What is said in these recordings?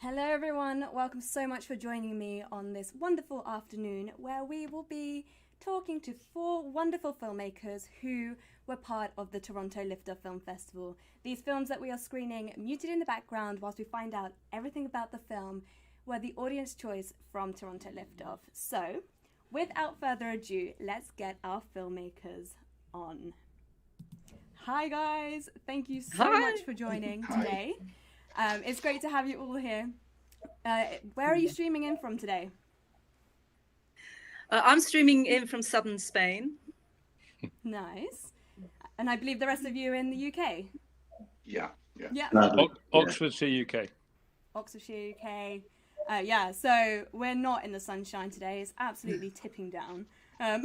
Hello everyone, welcome so much for joining me on this wonderful afternoon where we will be talking to 4 wonderful filmmakers who were part of the Toronto Lifter Film Festival. These films that we are screening muted in the background whilst we find out everything about the film were the audience choice from Toronto Liftoff. So, without further ado, let's get our filmmakers on. Hi guys, thank you so much for joining today. It's great to have you all here. Where are you streaming in from today? I'm streaming in from southern Spain. Nice. And I believe the rest of you are in the UK? Yeah. Oxfordshire, UK. Oxfordshire, UK. Yeah, so we're not in the sunshine today. It's absolutely tipping down. And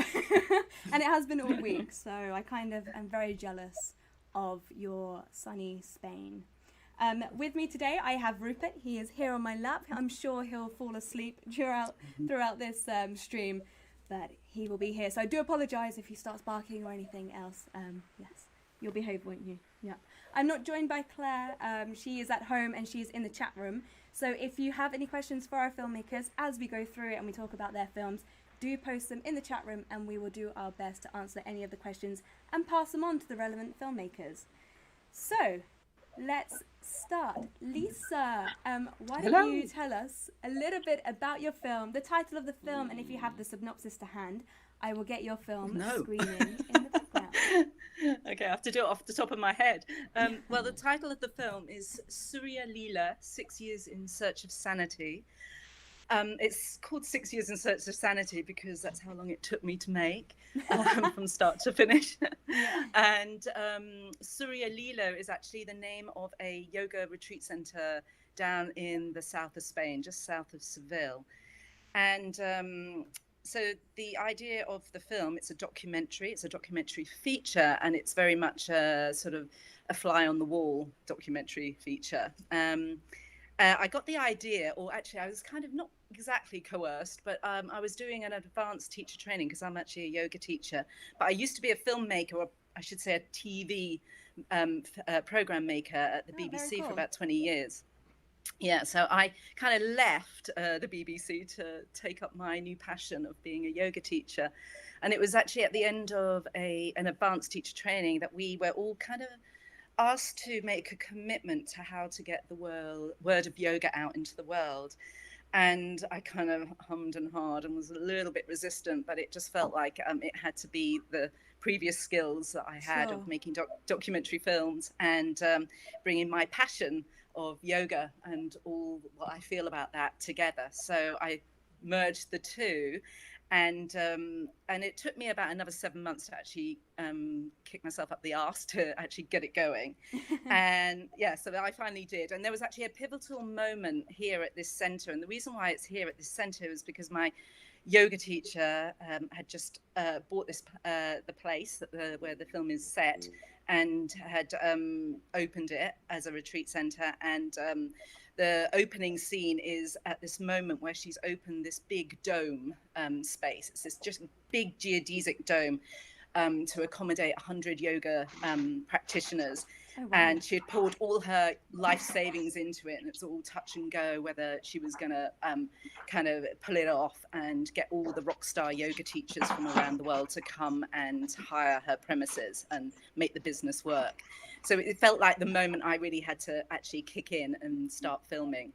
it has been all week, so I kind of am very jealous of your sunny Spain. With me today, I have Rupert. He is here on my lap. I'm sure he'll fall asleep throughout this stream, but he will be here. So I do apologise if he starts barking or anything else. Yes, you'll behave, won't you? Yeah. I'm not joined by Claire. She is at home and she is in the chat room. So if you have any questions for our filmmakers as we go through it and we talk about their films, do post them in the chat room and we will do our best to answer any of the questions and pass them on to the relevant filmmakers. So, let's start. Lisa, why don't you tell us a little bit about your film, the title of the film, and if you have the synopsis to hand, I will get your film screening in the background. Okay, I have to do it off the top of my head. Well, the title of the film is Suryalila, 6 Years in Search of Sanity. It's called 6 Years in Search of Sanity because that's how long it took me to make from start to finish. Yeah. And Suryalila is actually the name of a yoga retreat center down in the south of Spain, just south of Seville. And so the idea of the film, it's a documentary feature, and it's very much a sort of a fly on the wall documentary feature. I got the idea, or actually I was kind of not exactly coerced, but I was doing an advanced teacher training because I'm actually a yoga teacher. But I used to be a filmmaker, or I should say a TV program maker at the BBC for about 20 years. Yeah, so I kind of left the BBC to take up my new passion of being a yoga teacher. And it was actually at the end of an advanced teacher training that we were all kind of asked to make a commitment to how to get the word of yoga out into the world. And I kind of hummed and hawed and was a little bit resistant, but it just felt like it had to be the previous skills that I had of making documentary films and bringing my passion of yoga and all what I feel about that together. So I merged the two. And it took me about another 7 months to actually kick myself up the arse to actually get it going. And yeah, so I finally did. And there was actually a pivotal moment here at this center. And the reason why it's here at this center is because my yoga teacher had just bought the place where the film is set, and had opened it as a retreat center. And the opening scene is at this moment where she's opened this big dome space. It's this just big geodesic dome to accommodate 100 yoga practitioners. Oh, wow. And she had poured all her life savings into it, and it's all touch and go whether she was going to kind of pull it off and get all the rock star yoga teachers from around the world to come and hire her premises and make the business work. So it felt like the moment I really had to actually kick in and start filming.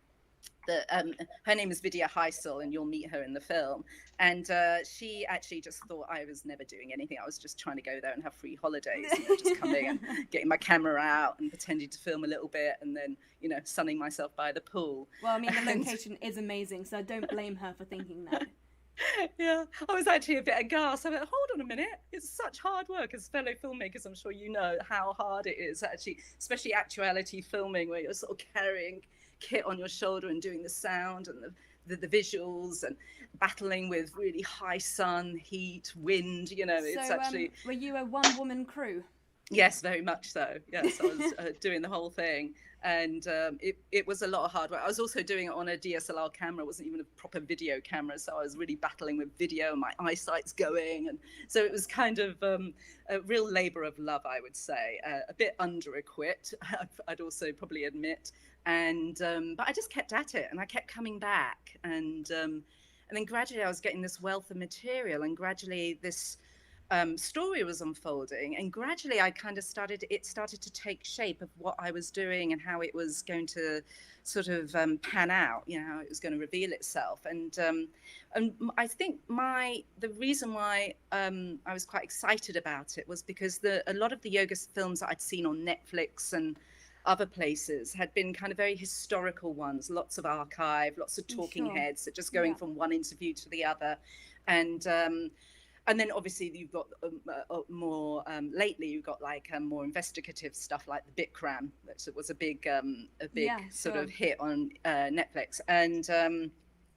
Her name is Vidya Heisel, and you'll meet her in the film. And she actually just thought I was never doing anything. I was just trying to go there and have free holidays, just coming and getting my camera out and pretending to film a little bit, and then, sunning myself by the pool. Well, I mean, the location is amazing, so don't blame her for thinking that. Yeah, I was actually a bit aghast. I went, hold on a minute. It's such hard work. As fellow filmmakers, I'm sure you know how hard it is, actually, especially actuality filming, where you're sort of carrying kit on your shoulder and doing the sound and the visuals and battling with really high sun, heat, wind. It's actually. Were you a one-woman crew? Yes, very much so. Yes, I was doing the whole thing, and it was a lot of hard work. I was also doing it on a DSLR camera. It wasn't even a proper video camera, so I was really battling with video, and my eyesight's going, and so it was kind of a real labour of love, I would say. A bit under-equipped, I'd also probably admit, and but I just kept at it, and I kept coming back, and then gradually I was getting this wealth of material, and gradually this story was unfolding, and gradually I kind of started to take shape of what I was doing and how it was going to sort of pan out, how it was going to reveal itself. And I think the reason why I was quite excited about it was because a lot of the yoga films that I'd seen on Netflix and other places had been kind of very historical ones, lots of archive, lots of talking heads that just going from one interview to the other. And then obviously you've got more lately you've got like more investigative stuff like the Bikram, that was a big sort of hit on Netflix, and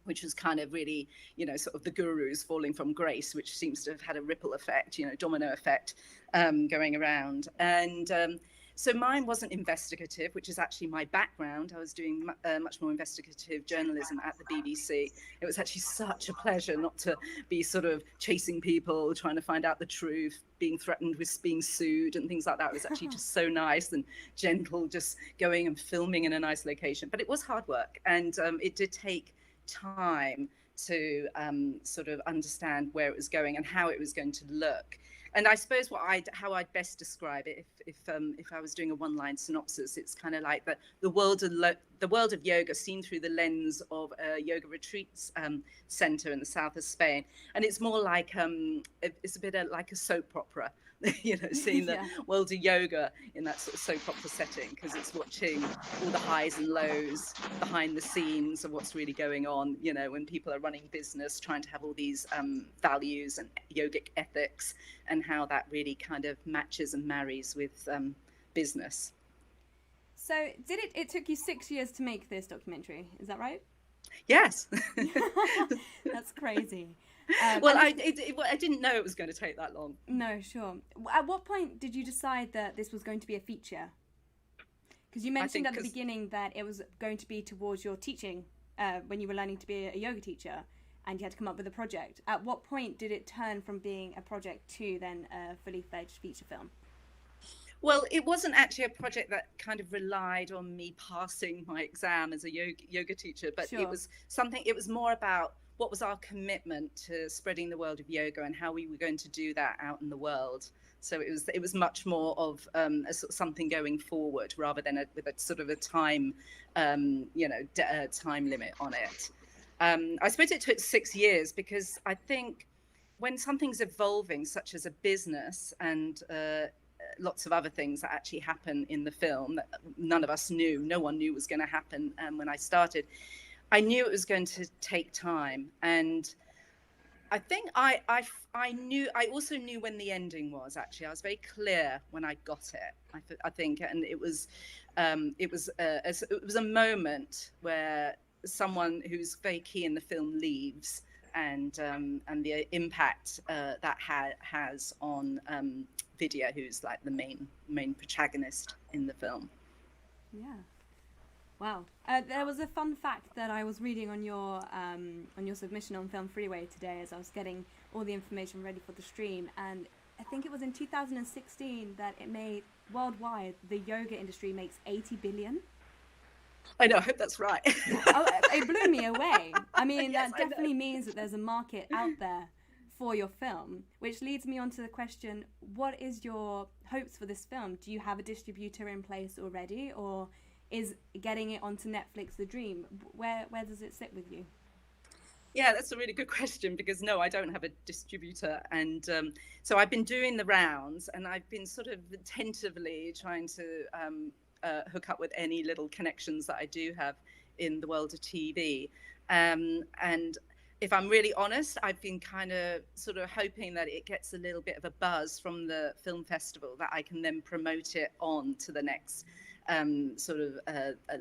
which was kind of really, sort of the gurus falling from grace, which seems to have had a ripple effect, domino effect going around. And so mine wasn't investigative, which is actually my background. I was doing much more investigative journalism at the BBC. It was actually such a pleasure not to be sort of chasing people, trying to find out the truth, being threatened with being sued and things like that. It was actually just so nice and gentle, just going and filming in a nice location. But it was hard work, and it did take time to sort of understand where it was going and how it was going to look. And I suppose how I'd best describe it, if I was doing a one-line synopsis, it's kind of like the world of yoga seen through the lens of a yoga retreats center in the south of Spain, and it's more like it's a bit like a soap opera, seeing the world of yoga in that sort of soap opera setting, because it's watching all the highs and lows behind the scenes of what's really going on, when people are running business, trying to have all these values and yogic ethics, and how that really kind of matches and marries with business. So it took you 6 years to make this documentary, is that right? Yes. That's crazy. Well, I didn't know it was going to take that long. No, sure. At what point did you decide that this was going to be a feature? Because you mentioned at the beginning that it was going to be towards your teaching when you were learning to be a yoga teacher, and you had to come up with a project. At what point did it turn from being a project to then a fully fledged feature film? Well, it wasn't actually a project that kind of relied on me passing my exam as a yoga teacher, but it was more about what was our commitment to spreading the world of yoga and how we were going to do that out in the world. So it was much more of a sort of something going forward rather than with a sort of a time, time limit on it. I suppose it took 6 years because I think when something's evolving, such as a business and lots of other things that actually happen in the film that no one knew was going to happen when I started, I knew it was going to take time. And I think I also knew when the ending was. Actually, I was very clear when I got it. I think, and it was a moment where someone who's very key in the film leaves, and the impact that has on Vidya, who's like the main protagonist in the film. Yeah. Wow. There was a fun fact that I was reading on your submission on Film Freeway today as I was getting all the information ready for the stream, and I think it was in 2016 that it made worldwide the yoga industry makes 80 billion. I know, I hope that's right. It blew me away. I mean, yes, that definitely means that there's a market out there for your film, which leads me on to the question, what is your hopes for this film? Do you have a distributor in place already, or is getting it onto Netflix the dream? Where does it sit with you? Yeah, that's a really good question, because no, I don't have a distributor. And so I've been doing the rounds, and I've been sort of tentatively trying to hook up with any little connections that I do have in the world of TV. And if I'm really honest, I've been kind of sort of hoping that it gets a little bit of a buzz from the film festival, that I can then promote it on to the next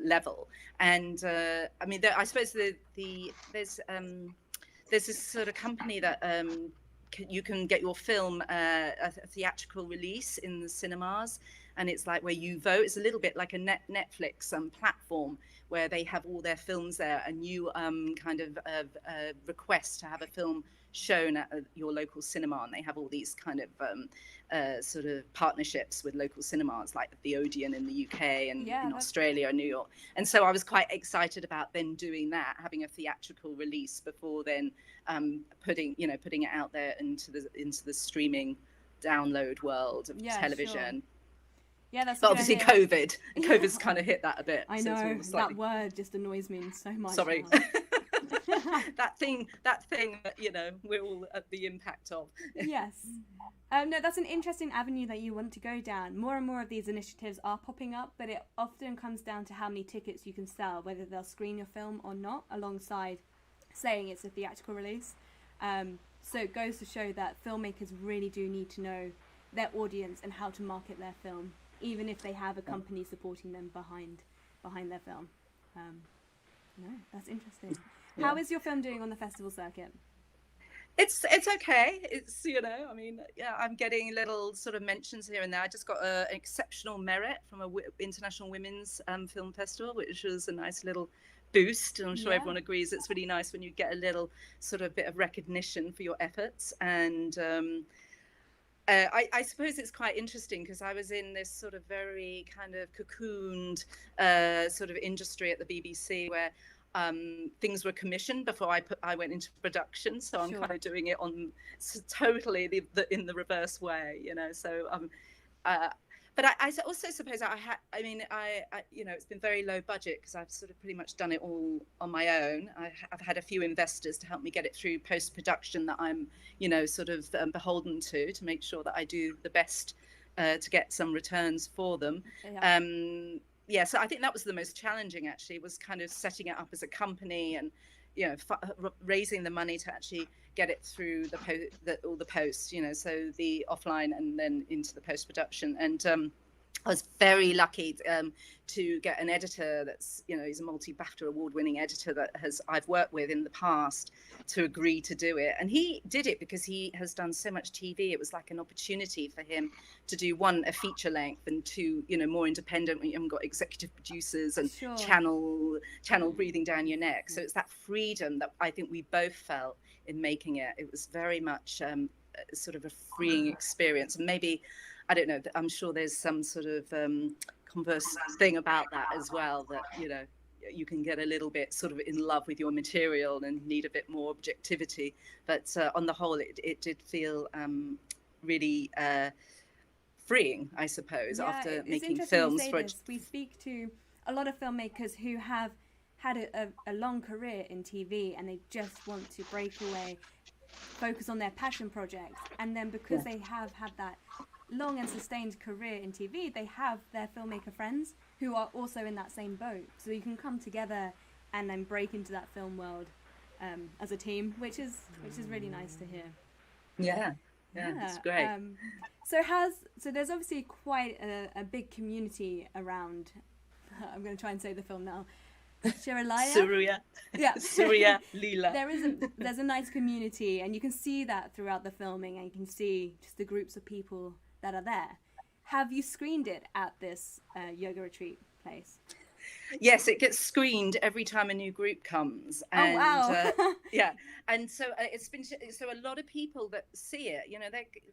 level. And I mean, I suppose there's this sort of company that you can get your film a theatrical release in the cinemas, and it's like where you vote. It's a little bit like a Netflix platform where they have all their films there, and you kind of request to have a film shown at your local cinema, and they have all these kind of sort of partnerships with local cinemas like the Odeon in the UK and in Australia and New York. And so I was quite excited about then doing that, having a theatrical release before then putting it out there into the streaming download world of television. Sure. Yeah, that's. But obviously COVID's kind of hit that a bit. I know, that word just annoys me so much. Sorry. that thing that we're all at the impact of. Yes. No, that's an interesting avenue that you want to go down. More and more of these initiatives are popping up, but it often comes down to how many tickets you can sell, whether they'll screen your film or not, alongside saying it's a theatrical release. So it goes to show that filmmakers really do need to know their audience and how to market their film, even if they have a company supporting them behind their film. No, that's interesting. Yeah. How is your film doing on the festival circuit? It's okay. It's, I mean, yeah, I'm getting little sort of mentions here and there. I just got an exceptional merit from a International Women's Film Festival, which was a nice little boost. And I'm sure everyone agrees it's really nice when you get a little sort of bit of recognition for your efforts. And I suppose it's quite interesting because I was in this sort of very kind of cocooned sort of industry at the BBC where things were commissioned before I went into production, so I'm kind of doing it on totally in the reverse way, So, but I also suppose it's been very low budget because I've sort of pretty much done it all on my own. I've had a few investors to help me get it through post production that I'm, sort of beholden to make sure that I do the best to get some returns for them. Yeah. So I think that was the most challenging, actually, was kind of setting it up as a company and, raising the money to actually get it through all the posts, so the offline and then into the post-production. And I was very lucky to get an editor that's, he's a multi-BAFTA award-winning editor that I've worked with in the past to agree to do it. And he did it because he has done so much TV. It was like an opportunity for him to do, one, a feature length, and two, more independent when you haven't got executive producers and channel breathing down your neck. So it's that freedom that I think we both felt in making it. It was very much sort of a freeing experience. And maybe, I don't know, I'm sure there's some sort of converse thing about that as well, that, you can get a little bit sort of in love with your material and need a bit more objectivity. But on the whole, it did feel really freeing, I suppose, after making films. We speak to a lot of filmmakers who have had a long career in TV and they just want to break away, focus on their passion projects. And then because they have had that long and sustained career in TV, they have their filmmaker friends who are also in that same boat. So you can come together and then break into that film world as a team, which is really nice to hear. Yeah, it's great. So there's obviously quite a big community around. I'm going to try and say the film now. Suryalila. Suryalila. There's a nice community, and you can see that throughout the filming, and you can see just the groups of people that are there. Have you screened it at this yoga retreat place? Yes, it gets screened every time a new group comes. And, yeah, and so it's been so a lot of people that see it,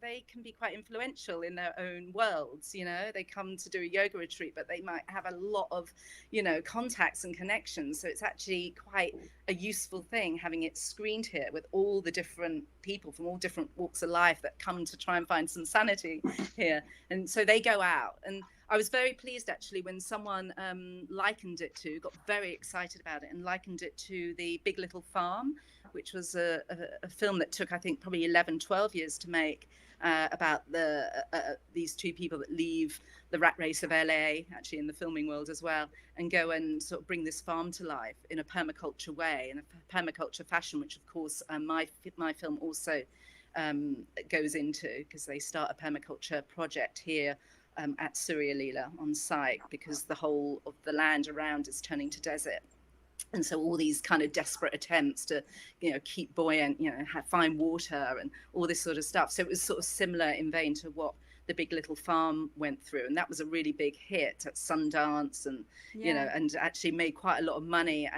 they can be quite influential in their own worlds. They come to do a yoga retreat, but they might have a lot of, contacts and connections. So it's actually quite a useful thing having it screened here with all the different people from all different walks of life that come to try and find some sanity here. And so they go out. And I was very pleased, actually, when someone got very excited about it and likened it to The Big Little Farm, which was a film that took, I think, probably 12 years to make, about these two people that leave the rat race of LA, actually in the filming world as well, and go and sort of bring this farm to life in a permaculture way, in a permaculture fashion, which, of course, my film also goes into, because they start a permaculture project here at Suryalila on site, because the whole of the land around is turning to desert. And so all these kind of desperate attempts to, keep buoyant, find water and all this sort of stuff. So it was sort of similar in vein to what The Big Little Farm went through. And that was a really big hit at Sundance and, and actually made quite a lot of money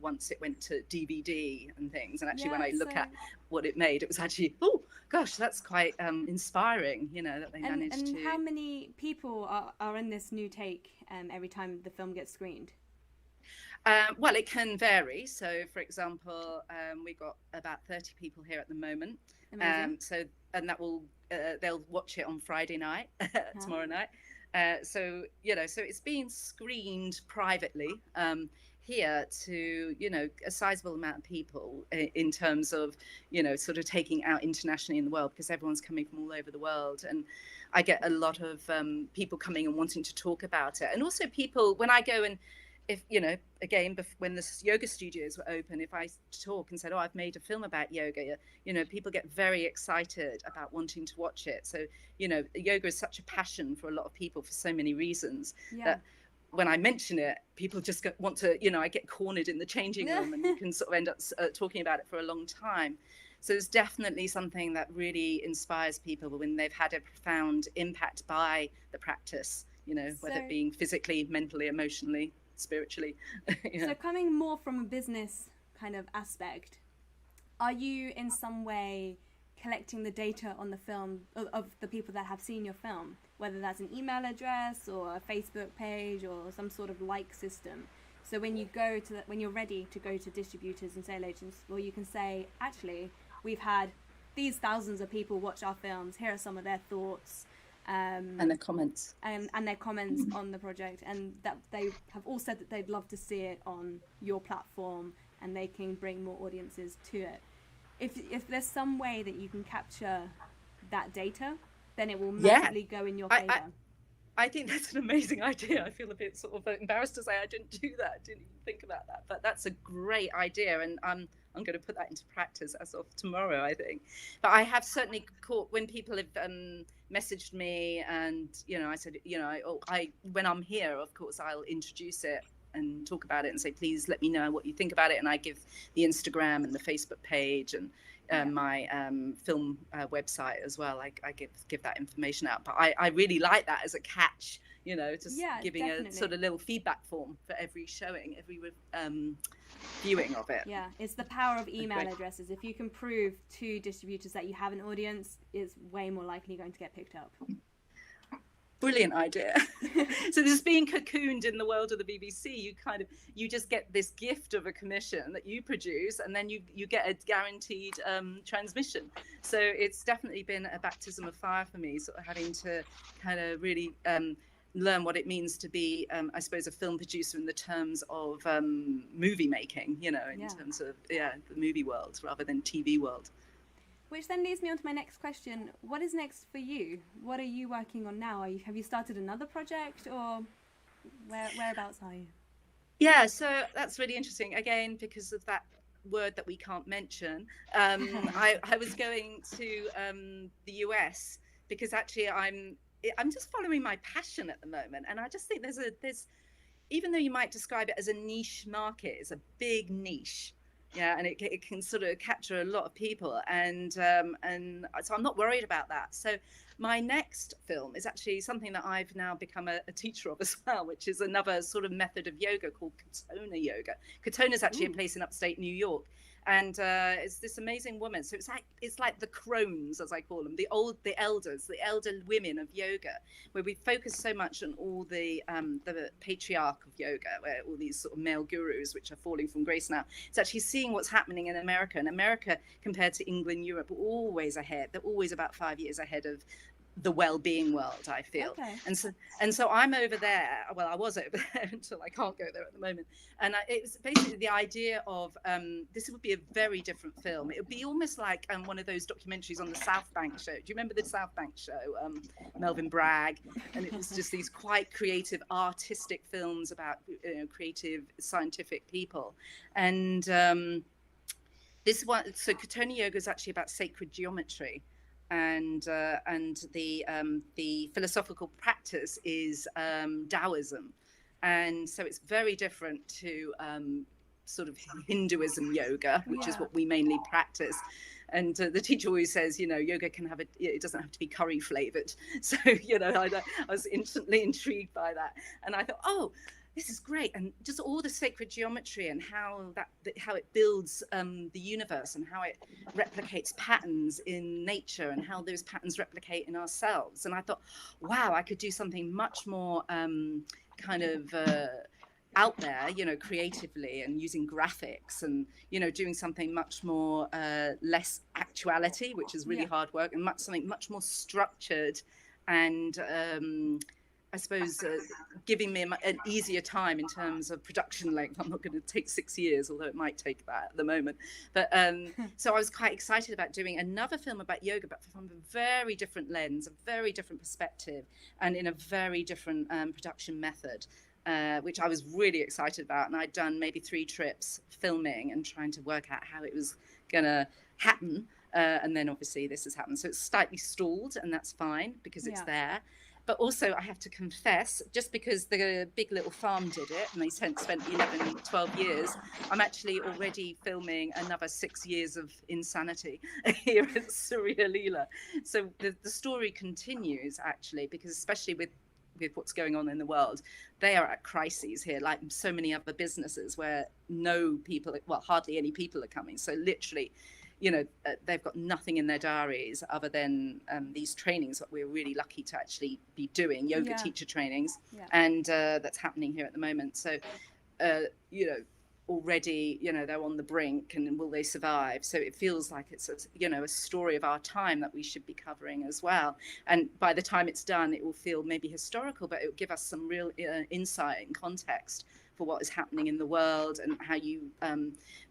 once it went to DVD and things. And actually, when I look at what it made, it was actually, oh, gosh, that's quite inspiring, that they managed to. And how many people are in this new take every time the film gets screened? Well, it can vary. So, for example, we've got about 30 people here at the moment. And that will they'll watch it on Friday night, tomorrow night. So it's being screened privately here to a sizable amount of people in terms of sort of taking out internationally in the world, because everyone's coming from all over the world. And I get a lot of people coming and wanting to talk about it, and also people when I go and. If again, when the yoga studios were open, if I talk and said, "Oh, I've made a film about yoga," people get very excited about wanting to watch it. So, yoga is such a passion for a lot of people for so many reasons that when I mention it, people just want to. I get cornered in the changing room, and you can sort of end up talking about it for a long time. So it's definitely something that really inspires people when they've had a profound impact by the practice. Whether it being physically, mentally, emotionally. Spiritually. So coming more from a business kind of aspect, are you in some way collecting the data on the film of the people that have seen your film, whether that's an email address or a Facebook page or some sort of like system? So when you go to when you're ready to go to distributors and sale agents, well, you can say, actually, we've had these thousands of people watch our films. Here are some of their thoughts. And their comments and their comments on the project, and that they have all said that they'd love to see it on your platform, and they can bring more audiences to it. If there's some way that you can capture that data, then it will massively go in your favor. I think that's an amazing idea. I feel a bit sort of embarrassed to say I didn't do that. I didn't even think about that, but that's a great idea, and I'm going to put that into practice as of tomorrow, I think. But I have certainly caught when people have messaged me, and I said, when I'm here, of course, I'll introduce it and talk about it and say, please let me know what you think about it. And I give the Instagram and the Facebook page and my film website as well. I give that information out. But I really like that as a catch, just giving definitely. A sort of little feedback form for every showing, every viewing of it. Yeah, it's the power of email addresses. If you can prove to distributors that you have an audience, it's way more likely going to get picked up. Brilliant idea. So this being cocooned in the world of the BBC, you just get this gift of a commission that you produce, and then you get a guaranteed transmission. So it's definitely been a baptism of fire for me, sort of having to kind of really learn what it means to be, I suppose, a film producer in the terms of movie making, in terms of the movie world rather than TV world. Which then leads me on to my next question. What is next for you? What are you working on now? Have you started another project, or whereabouts are you? Yeah, so that's really interesting. Again, because of that word that we can't mention, I was going to the US because actually I'm just following my passion at the moment, and I just think there's even though you might describe it as a niche market, it's a big niche. Yeah, and it can sort of capture a lot of people, and so I'm not worried about that. So my next film is actually something that I've now become a teacher of as well, which is another sort of method of yoga called Katona yoga. Katona is actually a place in upstate New York, and it's this amazing woman. So it's like the crones, as I call them, the elders, the elder women of yoga, where we focus so much on all the patriarch of yoga, where all these sort of male gurus, which are falling from grace now. It's actually seeing what's happening in America. And America, compared to England, Europe, are always ahead. They're always about 5 years ahead of the well-being world, I feel. Okay. And so I'm over there. Well, I was over there until I can't go there at the moment. And it was basically the idea of this would be a very different film. It would be almost like one of those documentaries on the South Bank show. Do you remember the South Bank show? Melvin Bragg. And it was just these quite creative, artistic films about creative, scientific people. And this one, so Katona yoga is actually about sacred geometry. And the philosophical practice is Taoism, And so it's very different to sort of Hinduism yoga, which is what we mainly practice. And the teacher always says, yoga can have it doesn't have to be curry flavored. So, I was instantly intrigued by that. And I thought, oh, this is great. And just all the sacred geometry and how it builds the universe and how it replicates patterns in nature and how those patterns replicate in ourselves. And I thought, wow, I could do something much more kind of out there, creatively, and using graphics, and doing something much more less actuality, which is really hard work, and something much more structured, and I suppose giving me an easier time in terms of production length. I'm not going to take 6 years, although it might take that at the moment. But so I was quite excited about doing another film about yoga, but from a very different lens, a very different perspective, and in a very different production method. Which I was really excited about. And I'd done maybe 3 trips filming and trying to work out how it was going to happen. And then obviously this has happened. So it's slightly stalled, and that's fine because it's there. But also I have to confess, just because the Big Little Farm did it and they spent 11, 12 years, I'm actually already filming another 6 years of insanity here at Suryalila. So the story continues, actually, because especially with what's going on in the world, they are at crises here, like so many other businesses where hardly any people are coming. So literally, they've got nothing in their diaries other than these trainings that we're really lucky to actually be doing, yoga teacher trainings, and that's happening here at the moment. So, already, they're on the brink, and will they survive? So it feels like it's a story of our time that we should be covering as well. And by the time it's done, it will feel maybe historical, but it will give us some real insight and context for what is happening in the world, and how you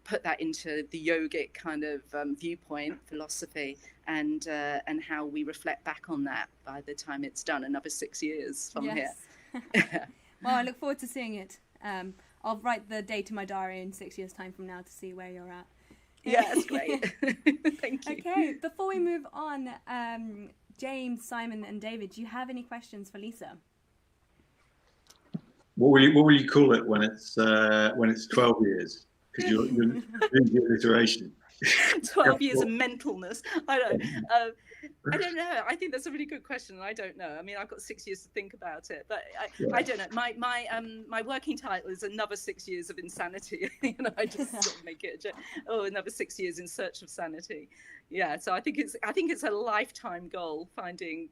put that into the yogic kind of viewpoint, philosophy, and how we reflect back on that by the time it's done, another 6 years from here. Well, I look forward to seeing it. I'll write the date in my diary in 6 years' time from now to see where you're at. Yeah, that's great. Thank you. Okay, before we move on, James, Simon, and David, do you have any questions for Lisa? What will you call it when it's 12 years? Because you're doing the alliteration. 12 years of mentalness. I don't know. I think that's a really good question, and I don't know. I mean, I've got 6 years to think about it, but I don't know. My working title is another 6 years of insanity. I just sort of make it a joke. Oh, another 6 years in search of sanity. Yeah. So I think it's a lifetime goal, finding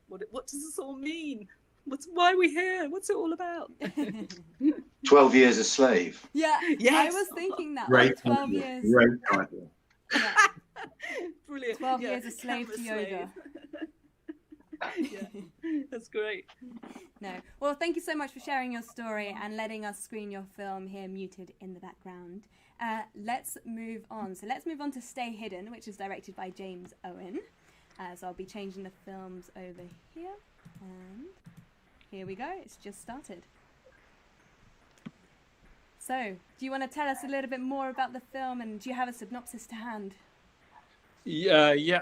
what does this all mean? Why are we here? What's it all about? 12 years a slave. Yeah, yes. I was thinking that. Great 12 years. Great title. Yeah. Brilliant. 12 years a slave to yoga. Yeah, that's great. No. Well, thank you so much for sharing your story and letting us screen your film here muted in the background. Let's move on. So let's move on to Stay Hidden, which is directed by James Owen. So I'll be changing the films over here. And here we go. It's just started. So, do you want to tell us a little bit more about the film, and do you have a synopsis to hand? Yeah.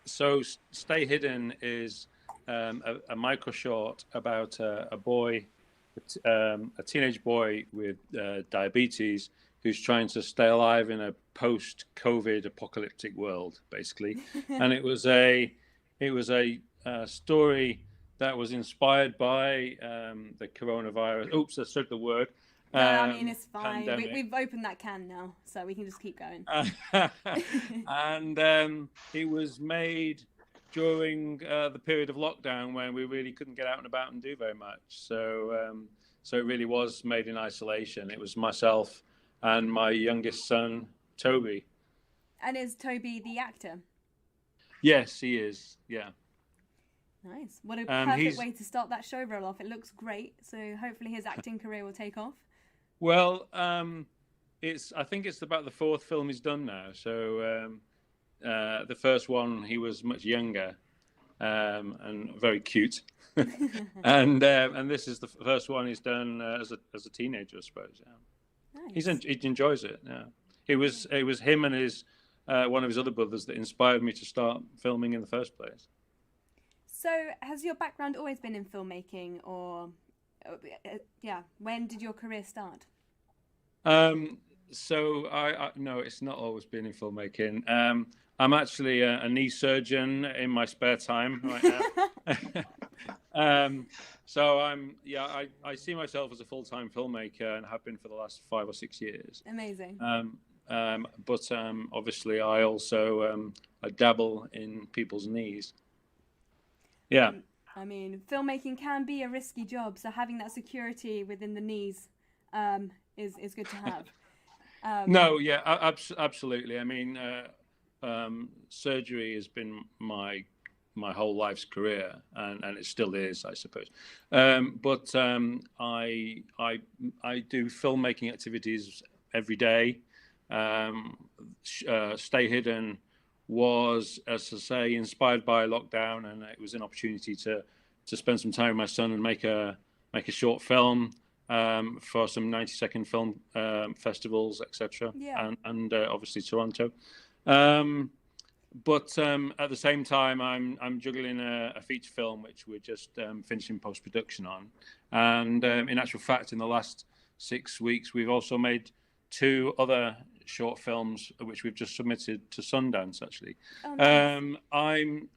So Stay Hidden is a micro short about a boy, a teenage boy with diabetes, who's trying to stay alive in a post-COVID apocalyptic world, basically. And it was a story that was inspired by the coronavirus. Oops, I said the word. No, I mean, it's fine. We've opened that can now, so we can just keep going. And it was made during the period of lockdown when we really couldn't get out and about and do very much. So it really was made in isolation. It was myself and my youngest son, Toby. And is Toby the actor? Yes, he is. Yeah. Nice. What a perfect way to start that show roll off. It looks great. So hopefully his acting career will take off. Well, I think it's about the 4th film he's done now. So the first one, he was much younger and very cute. and this is the first one he's done as a teenager, I suppose. Yeah. Nice. He enjoys it. Yeah. It was him and his one of his other brothers that inspired me to start filming in the first place. So has your background always been in filmmaking, or when did your career start? So I no, it's not always been in filmmaking. I'm actually a knee surgeon in my spare time right now. So I see myself as a full-time filmmaker and have been for the last 5 or 6 years. Amazing. But obviously I also I dabble in people's knees. Yeah. I mean, filmmaking can be a risky job, so having that security within the knees is good to have. No, yeah, absolutely. I mean, surgery has been my whole life's career, and it still is, I suppose. But I do filmmaking activities every day. Stay Hidden was, as I say, inspired by lockdown, and it was an opportunity to spend some time with my son and make a short film for some 90-second film festivals, etc. Yeah. And obviously Toronto. But at the same time, I'm juggling a feature film which we're just finishing post-production on, and in actual fact, in the last 6 weeks, we've also made 2 other short films which we've just submitted to Sundance. Actually, Oh, nice. I'm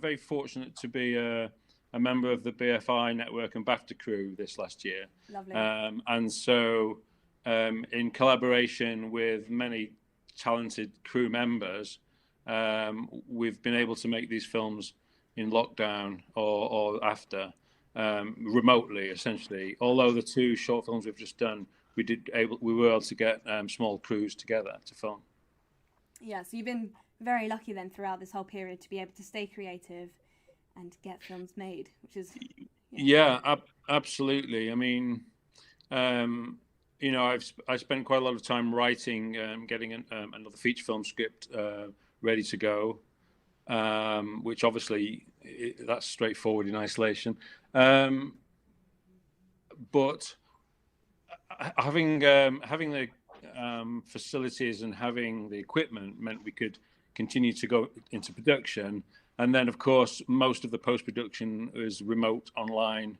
very fortunate to be a member of the BFI network and BAFTA crew this last year. Lovely. And so, in collaboration with many talented crew members, we've been able to make these films in lockdown or after, remotely, essentially. Although the 2 short films we've just done, we were able to get small crews together to film. Yeah, so you've been very lucky then throughout this whole period to be able to stay creative and get films made, which is absolutely. I mean, I spent quite a lot of time writing, getting another feature film script ready to go, which obviously that's straightforward in isolation. But having the facilities and having the equipment meant we could continue to go into production. And then, of course, most of the post-production is remote online,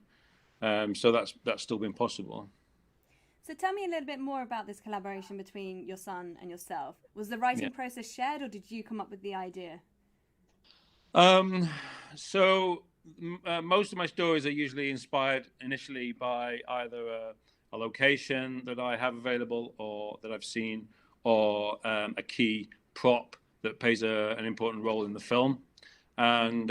so that's still been possible. So tell me a little bit more about this collaboration between your son and yourself. Was the writing process shared, or did you come up with the idea? So most of my stories are usually inspired initially by either a location that I have available or that I've seen, or a key prop that plays an important role in the film. And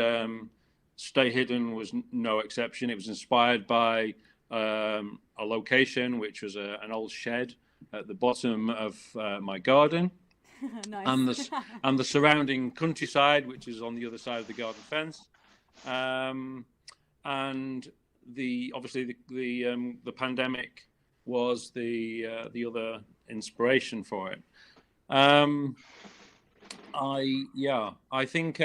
Stay Hidden was no exception. It was inspired by a location, which was an old shed at the bottom of my garden. Nice. and the surrounding countryside, which is on the other side of the garden fence. And obviously the pandemic was the other inspiration for it. I think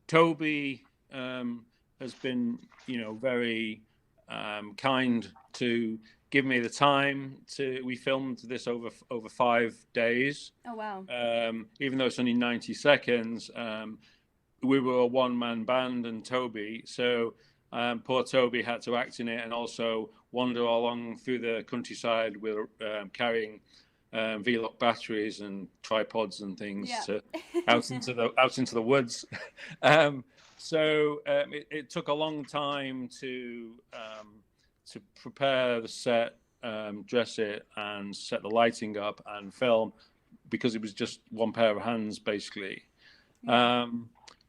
Toby has been, very kind to give me the time we filmed this over 5 days. Oh, wow. Even though it's only 90 seconds, we were a one-man band and Toby, so poor Toby had to act in it and also wander along through the countryside with carrying V-Lock batteries and tripods and things out into the woods. So it took a long time to prepare the set, dress it, and set the lighting up and film, because it was just one pair of hands basically.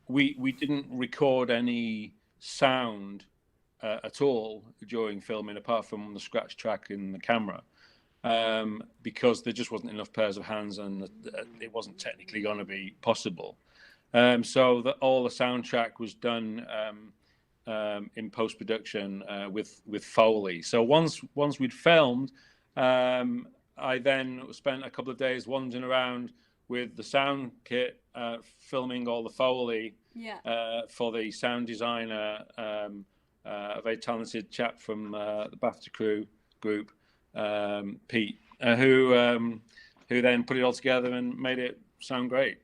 We didn't record any sound at all during filming, apart from the scratch track in the camera, because there just wasn't enough pairs of hands, and it wasn't technically going to be possible. So all the soundtrack was done in post-production with Foley. So once we'd filmed, I then spent a couple of days wandering around with the sound kit, filming all the Foley for the sound designer, a very talented chap from the BAFTA crew group, Pete, who then put it all together and made it sound great.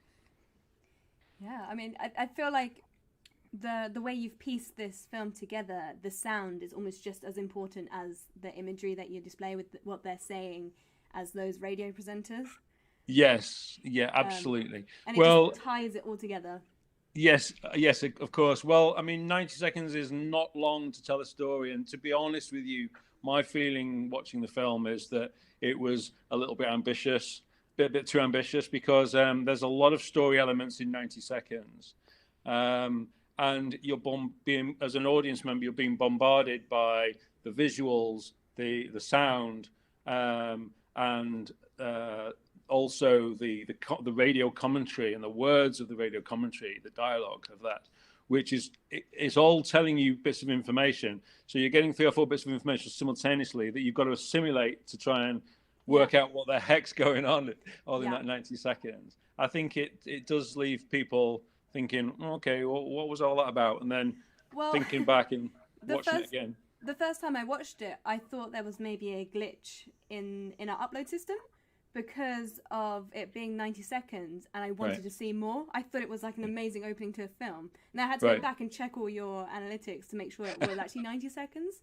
Yeah, I mean, I feel like the way you've pieced this film together, the sound is almost just as important as the imagery that you display with what they're saying as those radio presenters. Yes, yeah, absolutely. And it just ties it all together. Yes, of course. Well, I mean, 90 seconds is not long to tell a story. And to be honest with you, my feeling watching the film is that it was a little bit ambitious, a bit too ambitious, because there's a lot of story elements in 90 seconds. And you're being, as an audience member, you're being bombarded by the visuals, the sound, and also the radio commentary and the words of the radio commentary, the dialogue of that, which is all telling you bits of information. So you're getting 3 or 4 bits of information simultaneously that you've got to assimilate to try and work out what the heck's going on all in that 90 seconds. I think it does leave people thinking, okay, well, what was all that about? And then thinking back and watching it again. The first time I watched it, I thought there was maybe a glitch in our upload system because of it being 90 seconds, and I wanted to see more. I thought it was like an amazing opening to a film. And I had to go back and check all your analytics to make sure it was actually 90 seconds.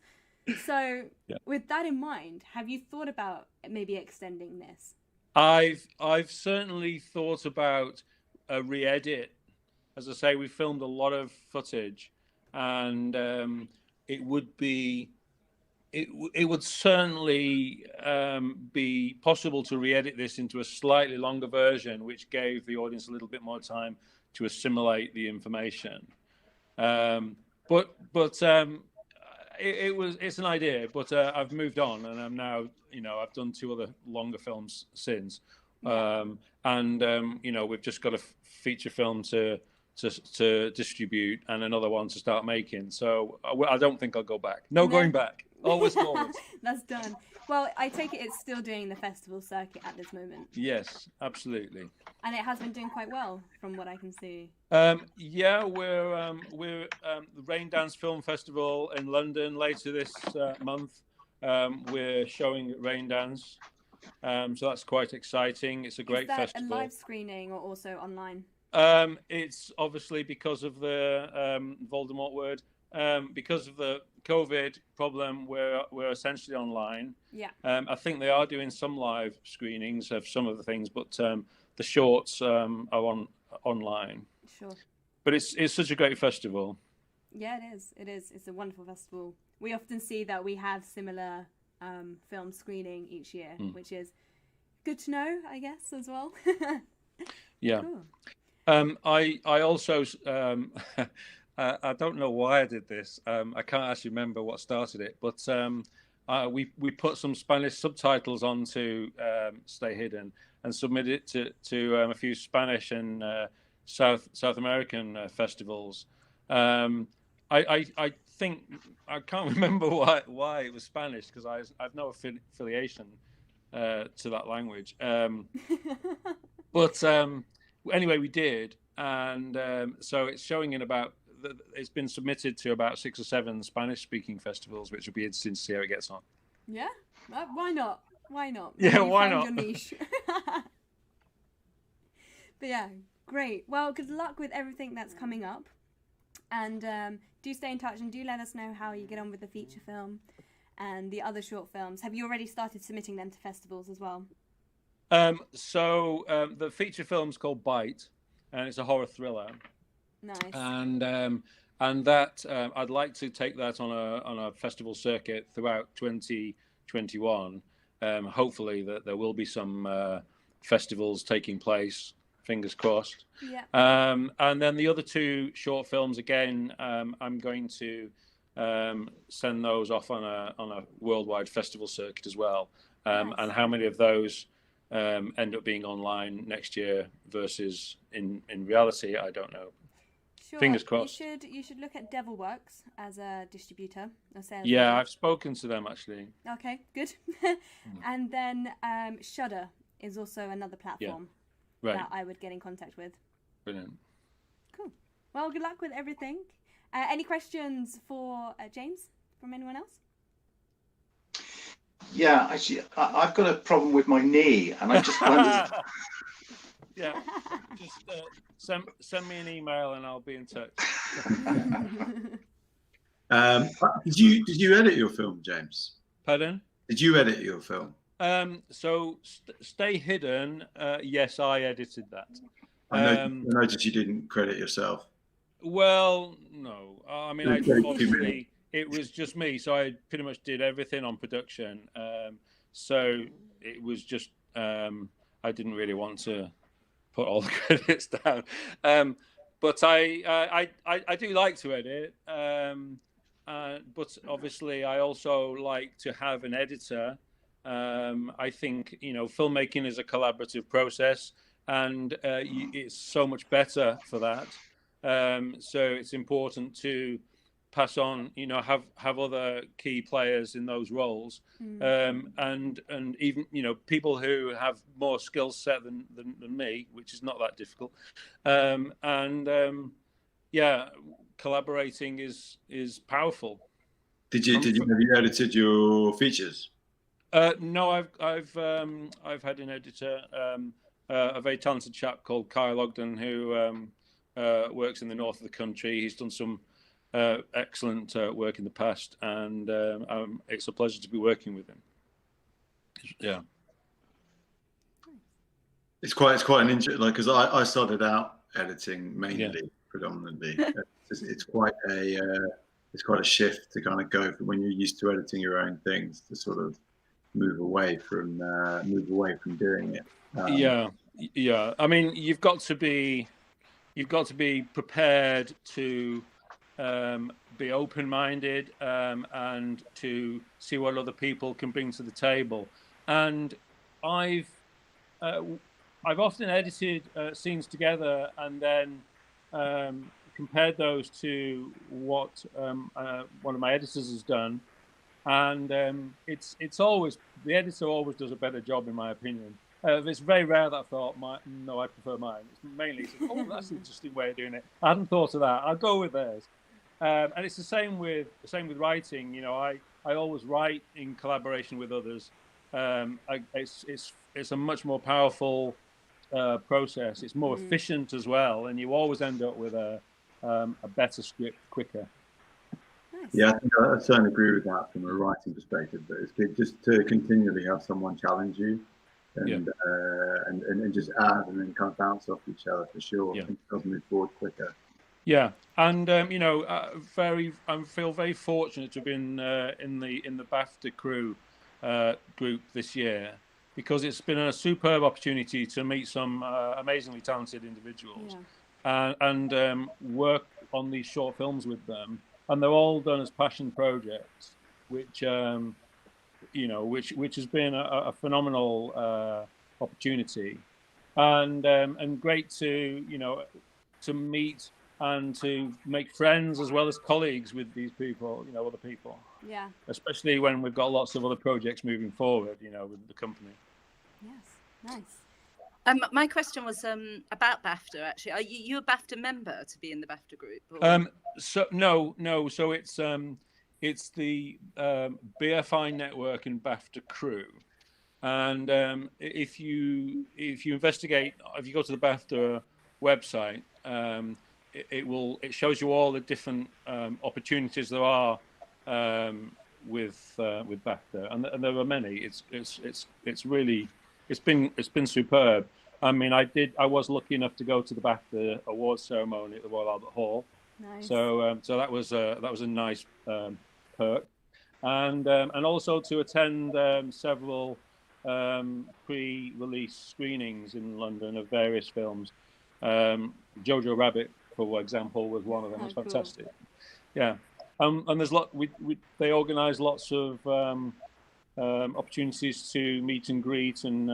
So with that in mind, have you thought about maybe extending this? I've certainly thought about a re-edit. As I say, we filmed a lot of footage, and it would certainly be possible to re-edit this into a slightly longer version, which gave the audience a little bit more time to assimilate the information. It's an idea, but I've moved on, and I'm now, I've done 2 other longer films since, we've just got a feature film to distribute and another one to start making. So I don't think I'll go back. No going back. Always forward. That's done. Well, I take it it's still doing the festival circuit at this moment. Yes, absolutely. And it has been doing quite well, from what I can see. We're the Rain Dance Film Festival in London later this month. We're showing Rain Dance, so that's quite exciting. It's a great festival. Is that a live screening or also online? It's obviously because of the Voldemort word. Because of the COVID problem, we're essentially online. Yeah. I think they are doing some live screenings of some of the things, but the shorts are online. Sure. But it's such a great festival. Yeah, it is. It is. It's a wonderful festival. We often see that we have similar film screening each year, which is good to know, I guess, as well. Yeah. Cool. I also I don't know why I did this. I can't actually remember what started it, but we put some Spanish subtitles onto Stay Hidden and submitted it to a few Spanish and South American festivals. I think I can't remember why it was Spanish, because I've no affiliation to that language. But anyway, we did, and so it's showing in it's been submitted to about 6 or 7 Spanish-speaking festivals, which will be interesting to see how it gets on. Yeah, why not? Why not? Yeah, why not? Your niche. But yeah, great. Well, good luck with everything that's coming up, and do stay in touch and do let us know how you get on with the feature film and the other short films. Have you already started submitting them to festivals as well? So the feature film's called Bite, and it's a horror thriller. Nice. And that I'd like to take that on a festival circuit throughout 2021. Hopefully that there will be some festivals taking place. Fingers crossed. Yeah. And then the other 2 short films, again, I'm going to send those off on a worldwide festival circuit as well. Nice. And how many of those end up being online next year versus in reality, I don't know. Sure. Fingers crossed. You should look at Devilworks as a distributor or sales. Yeah, I've spoken to them actually. Okay, good. And then Shudder is also another platform that I would get in contact with. Brilliant. Cool. Well, good luck with everything. Any questions for James from anyone else? Yeah, actually, I've got a problem with my knee, and I just wondered. Yeah, just send me an email and I'll be in touch. Did you edit your film, James? Pardon? Did you edit your film? So Stay Hidden, yes, I edited that. I noticed you didn't credit yourself. Well, no. I mean, obviously, it was just me, so I pretty much did everything on production. So it was just I didn't really want to put all the credits down. But I do like to edit. But obviously, I also like to have an editor. I think filmmaking is a collaborative process, and it's so much better for that. So it's important to pass on, have other key players in those roles, and even people who have more skill set than me, which is not that difficult. Yeah, collaborating is powerful. Have you edited your features? No, I've had an editor, a very talented chap called Kyle Ogden, who works in the north of the country. He's done some excellent work in the past, and it's a pleasure to be working with him. Yeah, it's quite an interesting, because I started out editing mainly, predominantly. It's quite a shift to kind of go from when you're used to editing your own things to sort of move away from doing it. Yeah. I mean, you've got to be prepared to be open-minded and to see what other people can bring to the table. And I've often edited scenes together and then compared those to what one of my editors has done, and it's always, the editor always does a better job, in my opinion. It's very rare that I thought, I prefer mine. It's mainly, that's an interesting way of doing it. I hadn't thought of that. I'll go with theirs. And it's the same with writing. I always write in collaboration with others. It's a much more powerful process. It's more efficient as well, and you always end up with a better script quicker. Nice. Yeah, I think I certainly agree with that from a writing perspective. But it's good just to continually have someone challenge you. And just add and then kind of bounce off each other for sure. I think it does move forward quicker. Yeah, and I feel very fortunate to have been in the BAFTA crew group this year, because it's been a superb opportunity to meet some amazingly talented individuals and work on these short films with them, and they're all done as passion projects, which has been a phenomenal opportunity, and great to meet and to make friends as well as colleagues with these people, other people. Yeah. Especially when we've got lots of other projects moving forward, with the company. Yes, nice. My question was about BAFTA. Actually, are you a BAFTA member to be in the BAFTA group? So no. So it's the BFI network and BAFTA crew, and if you investigate, if you go to the BAFTA website, it shows you all the different opportunities there are with BAFTA, and there are many. It's been superb. I mean, I was lucky enough to go to the BAFTA awards ceremony at the Royal Albert Hall. Nice. So that was a nice perk, and also to attend several pre-release screenings in London of various films. Jojo Rabbit, for example, was one of them. It was fantastic. Cool. Yeah, and there's they organise lots of opportunities to meet and greet and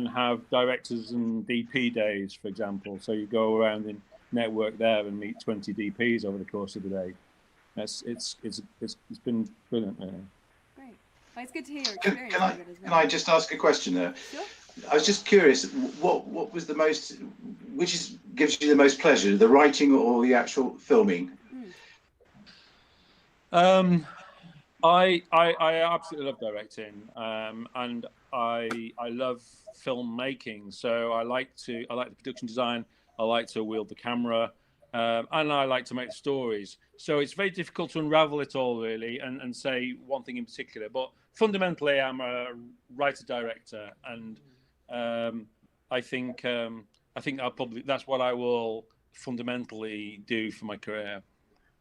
have directors and DP days, for example. So you go around and network there and meet 20 DPs over the course of the day. It's been brilliant. Great. Well, it's good to hear your experience. Can I just ask a question there? Sure. I was just curious, what was the most, gives you the most pleasure, the writing or the actual filming? I absolutely love directing, and I love filmmaking. So I like the production design. I like to wield the camera, and I like to make stories. So it's very difficult to unravel it all really, and say one thing in particular. But fundamentally, I'm a writer director, and I think that's what I will fundamentally do for my career.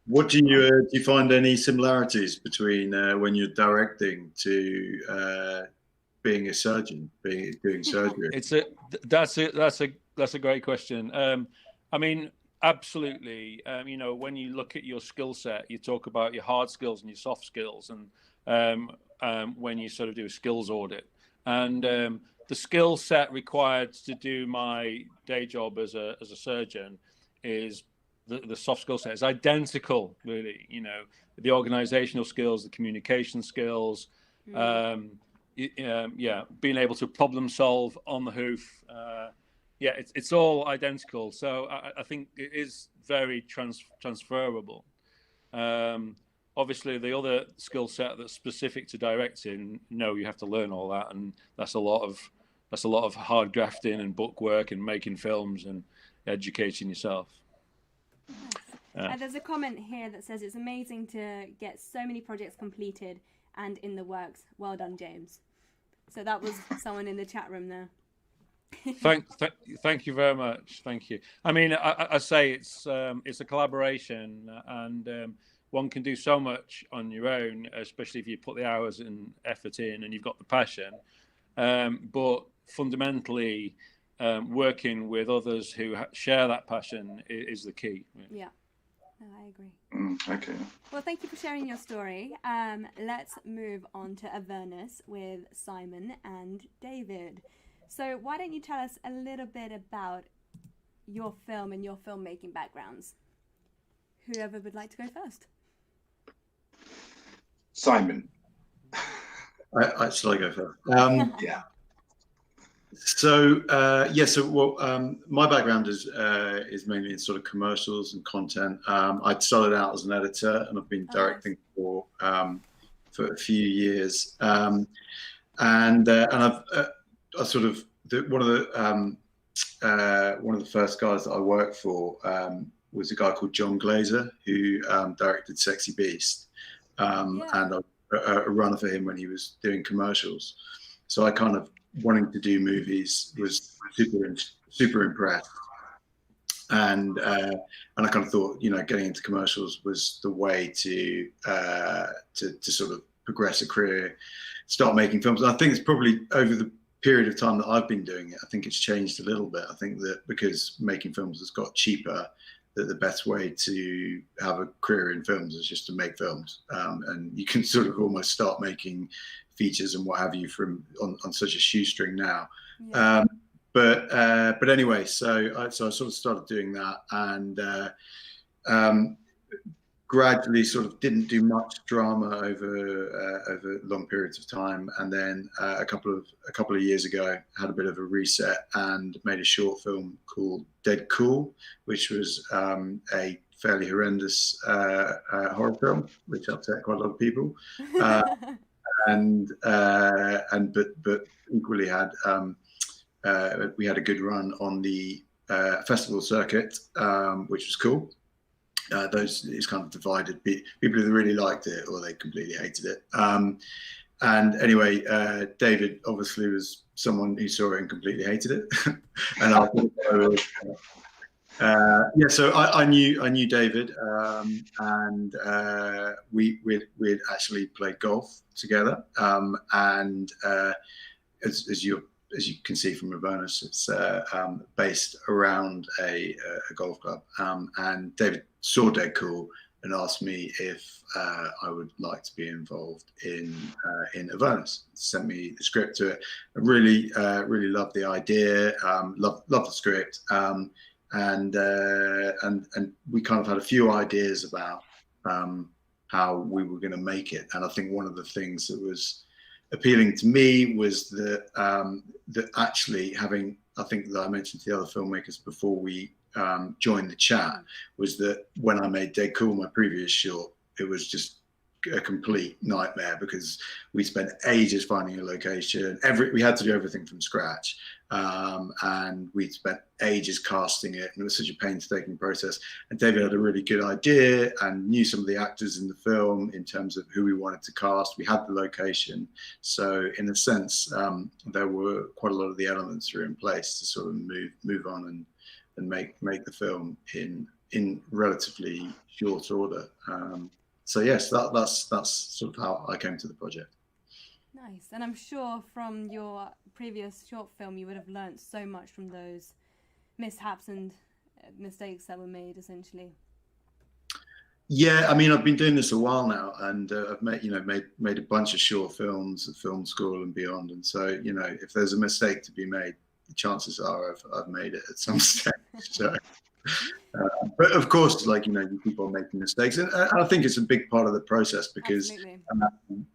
What do you find any similarities between when you're directing to being a surgeon, doing surgery? That's a great question. I mean, absolutely. You know, when you look at your skill set, you talk about your hard skills and your soft skills, and when you sort of do a skills audit, and the skill set required to do my day job as a surgeon is the soft skill set is identical, really. You know, the organizational skills, the communication skills, being able to problem solve on the hoof. It's all identical. So I think it is very transferable. Obviously, the other skill set that's specific to directing, you have to learn all that, and that's a lot of hard grafting and book work and making films and educating yourself. There's a comment here that says it's amazing to get so many projects completed and in the works. Well done, James. So that was someone in the chat room there. Thank you very much. Thank you. I mean, I say it's a collaboration, and one can do so much on your own, especially if you put the hours and effort in and you've got the passion. But fundamentally, working with others who share that passion is the key. Yeah, I agree. Okay. Well, thank you for sharing your story. Let's move on to Avernus with Simon and David. So why don't you tell us a little bit about your film and your filmmaking backgrounds? Whoever would like to go first. Simon. Shall I go first? Yeah. So my background is mainly in sort of commercials and content. I started out as an editor, and I've been directing for a few years. And I've sort of one of the first guys that I worked for was a guy called John Glazer, who directed Sexy Beast, and I a runner for him when he was doing commercials. So I kind of wanting to do movies was super impressed, and I kind of thought, getting into commercials was the way to sort of progress a career, start making films. And I think it's probably over the period of time that I've been doing it, I think it's changed a little bit. I think that because making films has got cheaper, that the best way to have a career in films is just to make films, and you can sort of almost start making features and what have you on such a shoestring now. Yeah. But anyway, so I sort of started doing that, and gradually sort of didn't do much drama over long periods of time, and then a couple of years ago had a bit of a reset and made a short film called Dead Cool, which was a fairly horrendous horror film, which upset quite a lot of people, but equally had we had a good run on the festival circuit, which was cool. It's kind of divided. People who really liked it or they completely hated it. And anyway, David obviously was someone who saw it and completely hated it. And so I knew David, and we'd actually played golf together. And as you can see from Avernus, it's based around a golf club. And David saw Dead Cool and asked me if I would like to be involved in Avernus. Sent me the script to it. I really loved the idea. Loved the script. And we kind of had a few ideas about how we were going to make it. And I think one of the things that was appealing to me was that actually having, I think that I mentioned to the other filmmakers before we joined the chat, was that when I made Dead Cool, my previous short, it was just a complete nightmare because we spent ages finding a location. We had to do everything from scratch, and we spent ages casting it, and it was such a painstaking process. And David had a really good idea and knew some of the actors in the film in terms of who we wanted to cast. We had the location, so in a sense, there were quite a lot of the elements were in place to sort of move on and make the film in relatively short order. So yes, that's sort of how I came to the project. Nice. And I'm sure from your previous short film you would have learnt so much from those mishaps and mistakes that were made, essentially. Yeah, I mean, I've been doing this a while now, and I've made a bunch of short films at film school and beyond. And so, if there's a mistake to be made, the chances are I've made it at some stage. So, but of course, you keep on making mistakes, and I think it's a big part of the process because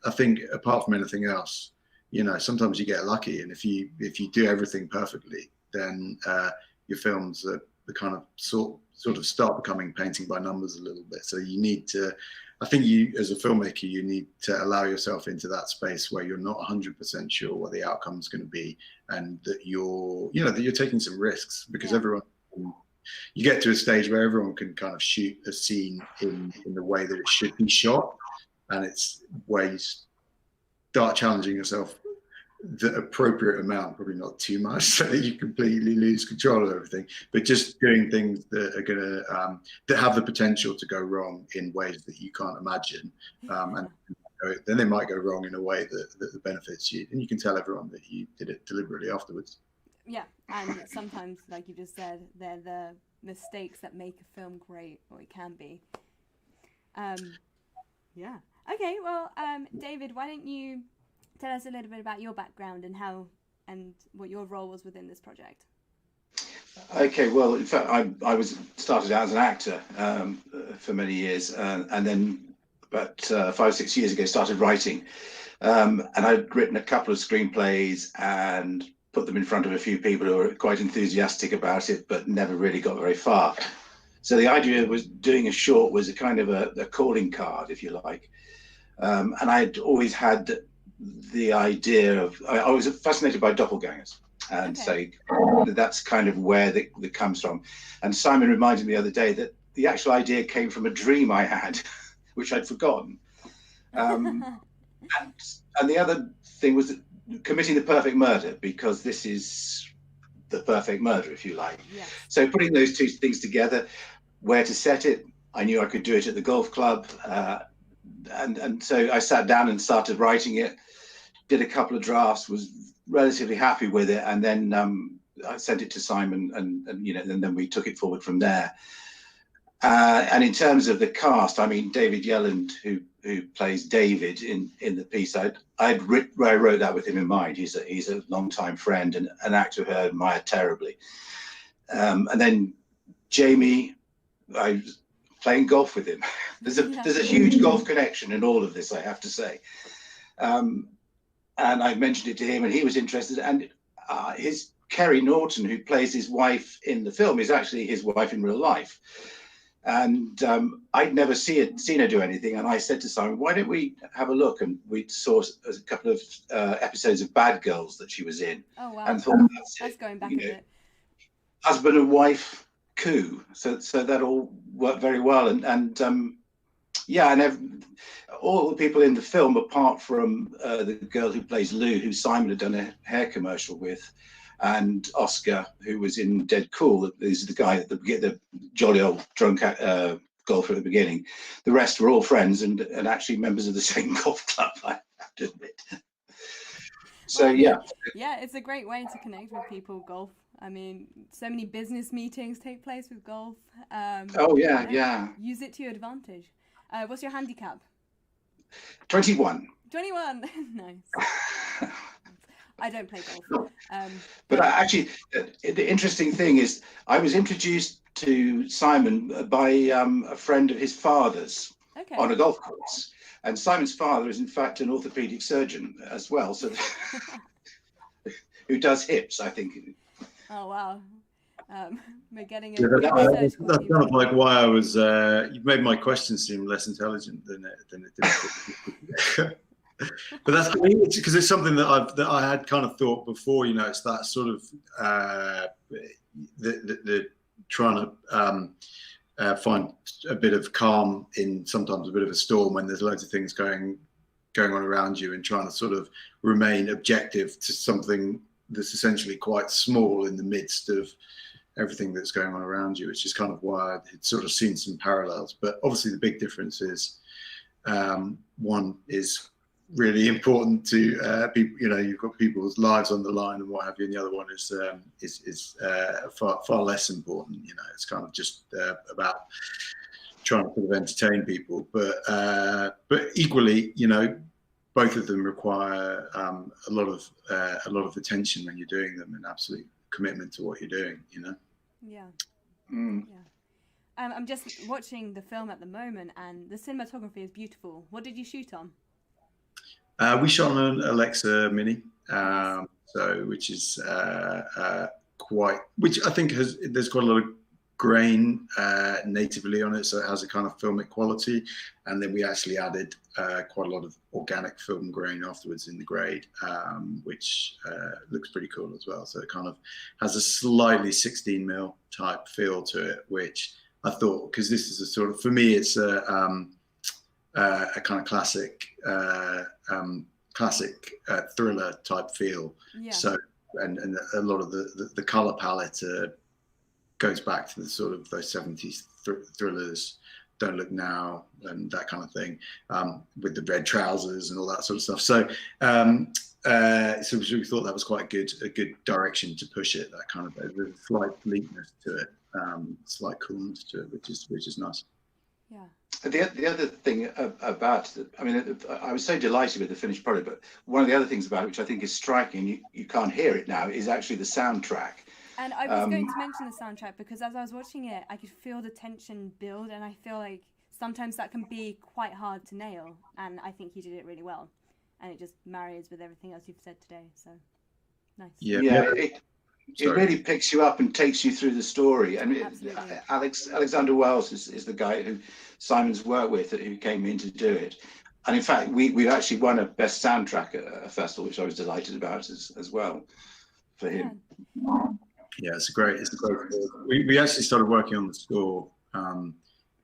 I think apart from anything else, sometimes you get lucky, and if you do everything perfectly, then your films are the kind of sort of start becoming painting by numbers a little bit. So you need to, I think as a filmmaker, you need to allow yourself into that space where you're not 100% sure what the outcome is going to be, and that you're taking some risks, because you get to a stage where everyone can kind of shoot a scene in the way that it should be shot, and it's where you start challenging yourself the appropriate amount, probably not too much, so that you completely lose control of everything, but just doing things that are going to that have the potential to go wrong in ways that you can't imagine, and then they might go wrong in a way that benefits you, and you can tell everyone that you did it deliberately afterwards. Yeah, and sometimes, like you just said, they're the mistakes that make a film great, or it can be. Yeah. Okay, well, David, why don't you tell us a little bit about your background and what your role was within this project? Okay, well, in fact, I started out as an actor for many years, and then about 5 or 6 years ago started writing, and I'd written a couple of screenplays and put them in front of a few people who were quite enthusiastic about it, but never really got very far. So the idea was doing a short was a kind of a calling card, if you like, and I'd always had the idea of, I was fascinated by doppelgangers, and so that's kind of where that comes from. And Simon reminded me the other day that the actual idea came from a dream I had, which I'd forgotten. And the other thing was committing the perfect murder, because this is the perfect murder, if you like. Yes. So putting those two things together, where to set it, I knew I could do it at the golf club, and so I sat down and started writing it, did a couple of drafts, was relatively happy with it, and then I sent it to Simon, and then we took it forward from there. And in terms of the cast, I mean, David Yelland, who plays David in the piece, I wrote that with him in mind. He's a long-time friend and an actor who I admire terribly. And then Jamie, I was playing golf with him. There's a huge golf connection in all of this, I have to say. And I mentioned it to him, and he was interested. And his Kerry Norton, who plays his wife in the film, is actually his wife in real life. And I'd never seen her do anything. And I said to Simon, why don't we have a look? And we saw a couple of episodes of Bad Girls that she was in. Oh, wow. And thought, that's going back a bit. Husband and wife coup. So that all worked very well. And all the people in the film, apart from the girl who plays Lou, who Simon had done a hair commercial with, and Oscar, who was in Dead Cool. This is the guy, the jolly old drunk golfer at the beginning. The rest were all friends and actually members of the same golf club, I have to admit. So, well, yeah, it's a great way to connect with people, golf. I mean, so many business meetings take place with golf. Yeah. Use it to your advantage. What's your handicap? 21. 21. Nice. I don't play golf. But actually, the interesting thing is, I was introduced to Simon by a friend of his father's on a golf course. And Simon's father is, in fact, an orthopedic surgeon as well, so who does hips, I think. Oh, wow. We're getting Yeah, a that's kind of like why I was. You've made my question seem less intelligent than it did. But that's because it's something that I had kind of thought before. You know, it's that sort of the trying to find a bit of calm in sometimes a bit of a storm when there's loads of things going on around you, and trying to sort of remain objective to something that's essentially quite small in the midst of everything that's going on around you, which is kind of why I had sort of seen some parallels. But obviously the big difference is one is really important to people. You know, you've got people's lives on the line and what have you, and the other one is far less important. You know, it's kind of just about trying to sort of entertain people. But equally, you know, both of them require a lot of attention when you're doing them, and absolute commitment to what you're doing. You know. Yeah. Mm. Yeah. I'm just watching the film at the moment, and the cinematography is beautiful. What did you shoot on? We shot on an Alexa Mini, so which is which I think there's quite a lot of grain natively on it, so it has a kind of filmic quality. And then we actually added quite a lot of organic film grain afterwards in the grade, which looks pretty cool as well. So it kind of has a slightly 16mm type feel to it, which I thought, because this is a sort of, for me, it's a kind of classic thriller type feel. Yeah. So and a lot of the color palette goes back to the sort of those 70s thrillers, Don't Look Now and that kind of thing, with the red trousers and all that sort of stuff. So so we thought that was quite a good direction to push it, that kind of a slight bleakness to it, slight coolness to it, which is nice. Yeah. The other thing about it, I mean, I was so delighted with the finished product, but one of the other things about it, which I think is striking, you can't hear it now, is actually the soundtrack. And I was going to mention the soundtrack, because as I was watching it, I could feel the tension build, and I feel like sometimes that can be quite hard to nail, and I think you did it really well, and it just marries with everything else you've said today, so nice. Yeah. It really picks you up and takes you through the story. I mean, Alexander Wells is the guy who Simon's worked with, who came in to do it. And in fact, we actually won a best soundtrack at a festival, which I was delighted about as well for him. Yeah, it's a great. We actually started working on the score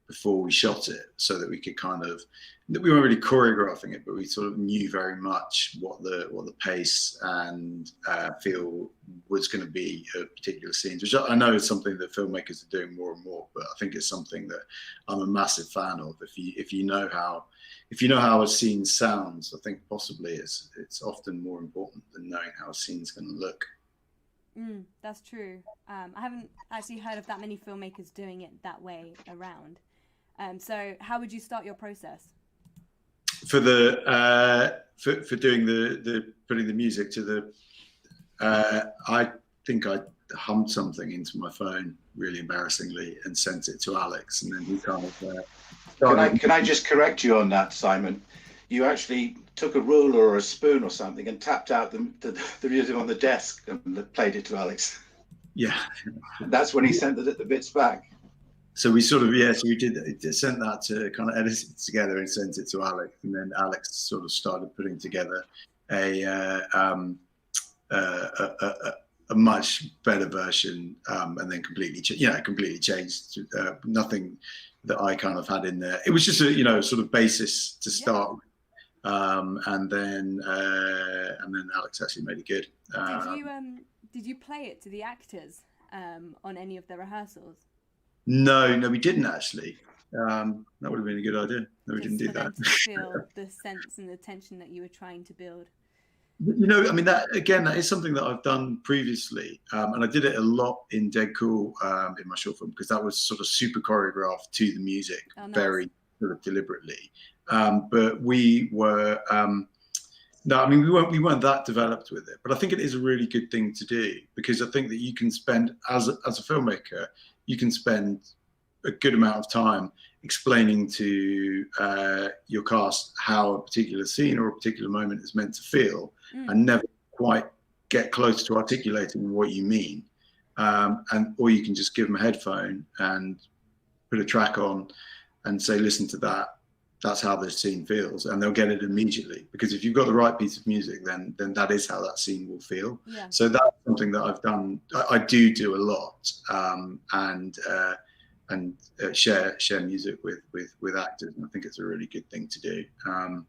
before we shot it, so that we could we weren't really choreographing it, but we sort of knew very much what the pace and feel was going to be of particular scenes, which I know is something that filmmakers are doing more and more. But I think it's something that I'm a massive fan of. If you know how a scene sounds, I think possibly it's often more important than knowing how a scene's going to look. That's true. I haven't actually heard of that many filmmakers doing it that way around. So how would you start your process? For the for doing the putting the music to the, I think I hummed something into my phone really embarrassingly and sent it to Alex, and then he kind of. Can I just correct you on that, Simon? You actually took a ruler or a spoon or something and tapped out the music on the desk and played it to Alex. Yeah. That's when he sent the bits back. So we sort of, so we did sent that to kind of edit it together and sent it to Alex, and then Alex sort of started putting together a much better version, and then completely changed. Nothing that I kind of had in there. It was just a sort of basis to start with. And then Alex actually made it good. Did you play it to the actors on any of the rehearsals? No, we didn't actually. That would have been a good idea. No, we didn't do that. To feel the sense and the tension that you were trying to build. I mean, that is something that I've done previously, and I did it a lot in Dead Cool in my short film, because that was sort of super choreographed to the music, very sort of deliberately. But we were we weren't that developed with it. But I think it is a really good thing to do, because I think that you can spend as a filmmaker, you can spend a good amount of time explaining to your cast how a particular scene or a particular moment is meant to feel, and never quite get close to articulating what you mean. and or you can just give them a headphone and put a track on and say, listen to that. That's how this scene feels, and they'll get it immediately. Because if you've got the right piece of music, then that is how that scene will feel. Yeah. So that's something that I've done. I do a lot, and share music with actors, and I think it's a really good thing to do. I'm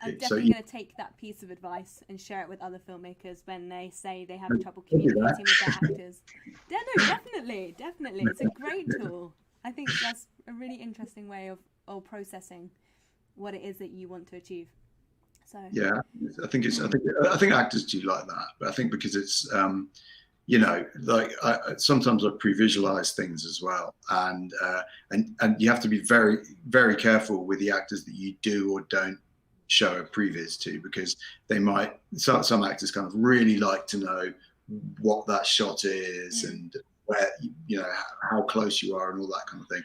definitely going to take that piece of advice and share it with other filmmakers when they say they have trouble communicating with their actors. Yeah, no, definitely. It's a great tool. I think that's a really interesting way of processing what it is that you want to achieve. So yeah, I think actors do like that, but I think because it's sometimes I pre-visualize things as well, and you have to be very, very careful with the actors that you do or don't show a previs to, because they might, some actors kind of really like to know what that shot is and where, how close you are and all that kind of thing,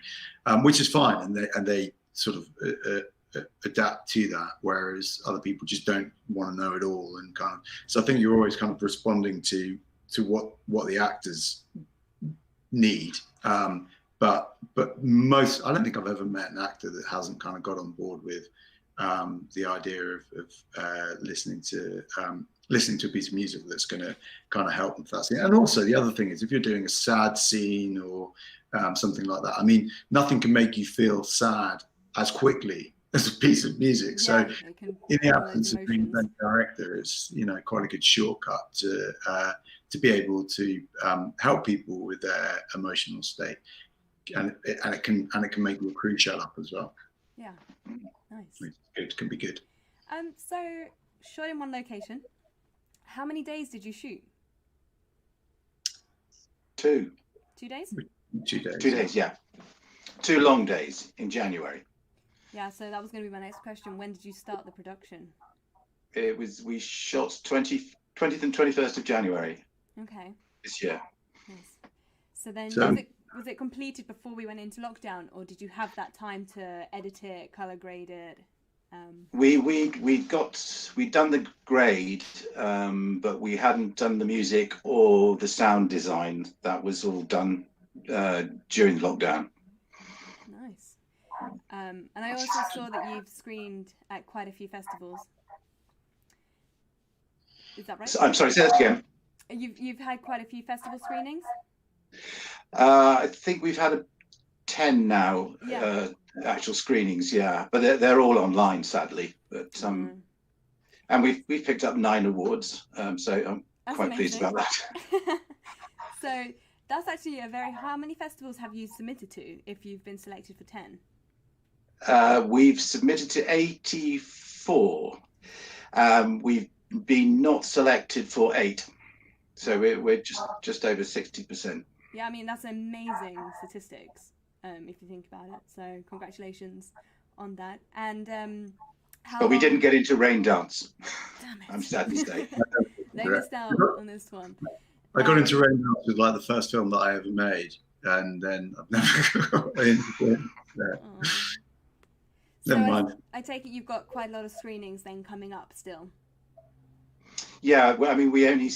which is fine, and they sort of adapt to that, whereas other people just don't want to know it all, and kind of, so I think you're always kind of responding to what the actors need, but most, I don't think I've ever met an actor that hasn't kind of got on board with the idea of listening to a piece of music that's going to kind of help them with that scene. And also the other thing is, if you're doing a sad scene or something like that, I mean, nothing can make you feel sad as quickly as a piece of music. So in the absence of being a director, it's quite a good shortcut to be able to help people with their emotional state, and it can make your crew shut up as well. Yeah, nice. It can be good. So shot in one location. How many days did you shoot? 2. 2 days? 2 days. 2 days, yeah. 2 long days in January. Yeah, so that was going to be my next question. When did you start the production? We shot 20th and 21st of January. Okay. This year. Nice. So then, was it completed before we went into lockdown, or did you have that time to edit it, color grade it? We'd done the grade, but we hadn't done the music or the sound design. That was all done during the lockdown. Nice. And I also saw that you've screened at quite a few festivals. Is that right? I'm sorry, say that again. You've had quite a few festival screenings? I think we've had 10 now. Yeah. Actual screenings, yeah, but they're all online, sadly. But and we've picked up 9 awards, so I'm quite pleased about that. So that's actually how many festivals have you submitted to if you've been selected for 10? We've submitted to 84. We've been not selected for 8, so we're just over 60%. Yeah, I mean, that's amazing statistics. If you think about it, so congratulations on that. And but we didn't get into Rain Dance. Damn it. I'm sad to say. They missed out on this one. I got into Rain Dance with like the first film that I ever made, and then I've never got into it. Never mind. I take it you've got quite a lot of screenings then coming up still. Yeah, well, I mean, I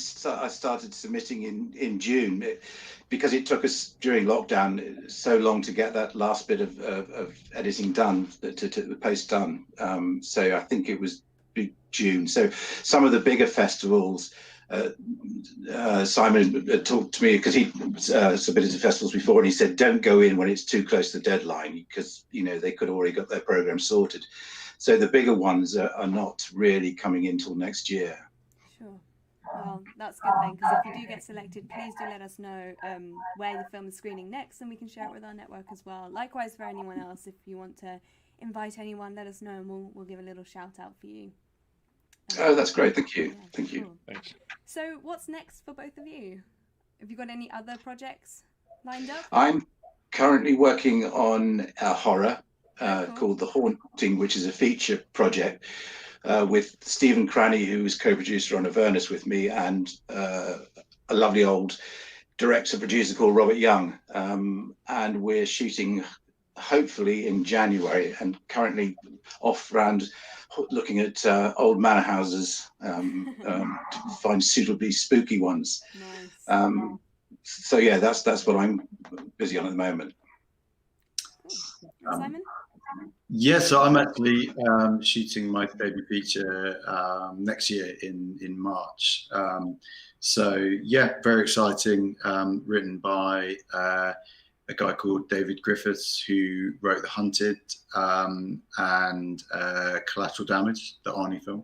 started submitting in June because it took us during lockdown so long to get that last bit of editing done, to the post done. So I think it was June. So some of the bigger festivals, Simon talked to me because he submitted to festivals before, and he said, don't go in when it's too close to the deadline, because they could already got their program sorted. So the bigger ones are not really coming in till next year. Sure. Well, that's good then, because if you do get selected, please do let us know where the film is screening next, and we can share it with our network as well. Likewise for anyone else, if you want to invite anyone, let us know, and we'll give a little shout out for you. Oh, that's great. Thank you. Yeah, Thank you. Cool. Thanks. So what's next for both of you? Have you got any other projects lined up? I'm currently working on a horror Cool. called The Haunting, which is a feature project with Stephen Cranny, who is co-producer on Avernus with me, and a lovely old director-producer called Robert Young. And we're shooting hopefully in January, and currently off around looking at old manor houses to find suitably spooky ones. Nice. So yeah, that's what I'm busy on at the moment. And Simon? Yes, so I'm actually shooting my debut feature next year in March. So yeah, very exciting. Written by a guy called David Griffiths, who wrote The Hunted and Collateral Damage, the Arnie film.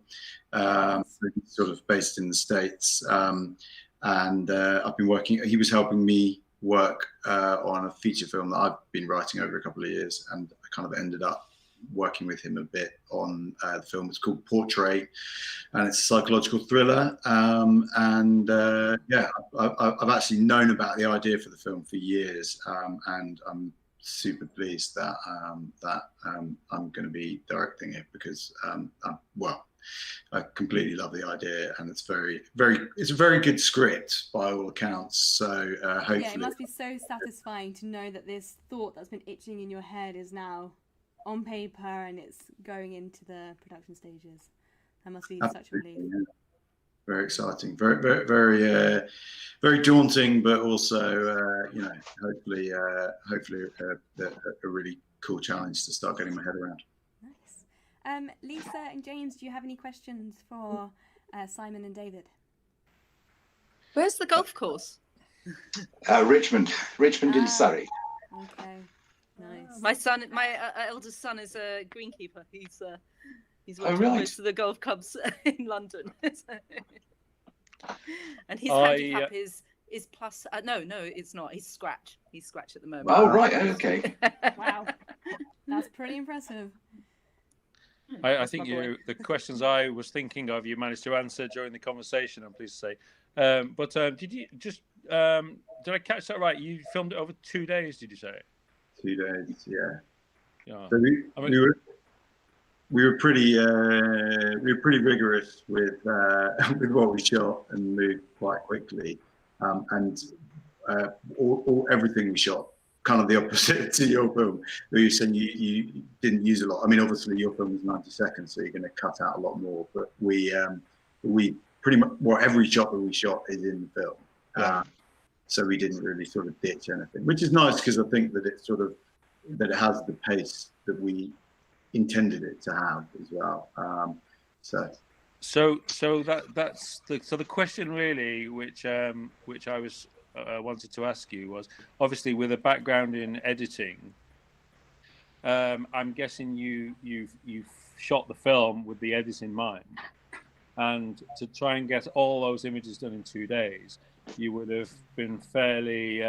Sort of based in the States. And I've been working, he was helping me work on a feature film that I've been writing over a couple of years, and I kind of ended up working with him a bit on the film. It's called Portrait, and it's a psychological thriller. Yeah, I've actually known about the idea for the film for years, and I'm super pleased that I'm going to be directing it because, I completely love the idea, and it's it's a very good script by all accounts. So hopefully, yeah, it must be so satisfying to know that this thought that's been itching in your head is now on paper and it's going into the production stages. That must be such a relief. Yeah. Very exciting, very daunting, but also hopefully a really cool challenge to start getting my head around. Nice. Lisa and James, do you have any questions for Simon and David? Where's the golf course? Richmond in Surrey. Okay, nice. My eldest son is a greenkeeper. He's working close to the golf clubs in London. And his handicap is plus. No, it's not. He's scratch. He's scratch at the moment. Oh right, okay. Wow, that's pretty impressive. I think the questions I was thinking of, you managed to answer during the conversation, I'm pleased to say. But did you just, did I catch that right? You filmed it over 2 days, did you say? 2 days, yeah. So we were pretty rigorous with what we shot and moved quite quickly, and everything we shot, kind of the opposite to your film. Where you saying you didn't use a lot. I mean, obviously your film is 90 seconds, so you're going to cut out a lot more. But we pretty much every shot that we shot is in the film. Yeah. So we didn't really sort of ditch anything, which is nice because I think that it has the pace that we intended it to have as well. So that's the question really, which I was wanted to ask you was, obviously with a background in editing, I'm guessing you've shot the film with the edit in mind, and to try and get all those images done in 2 days, you would have been fairly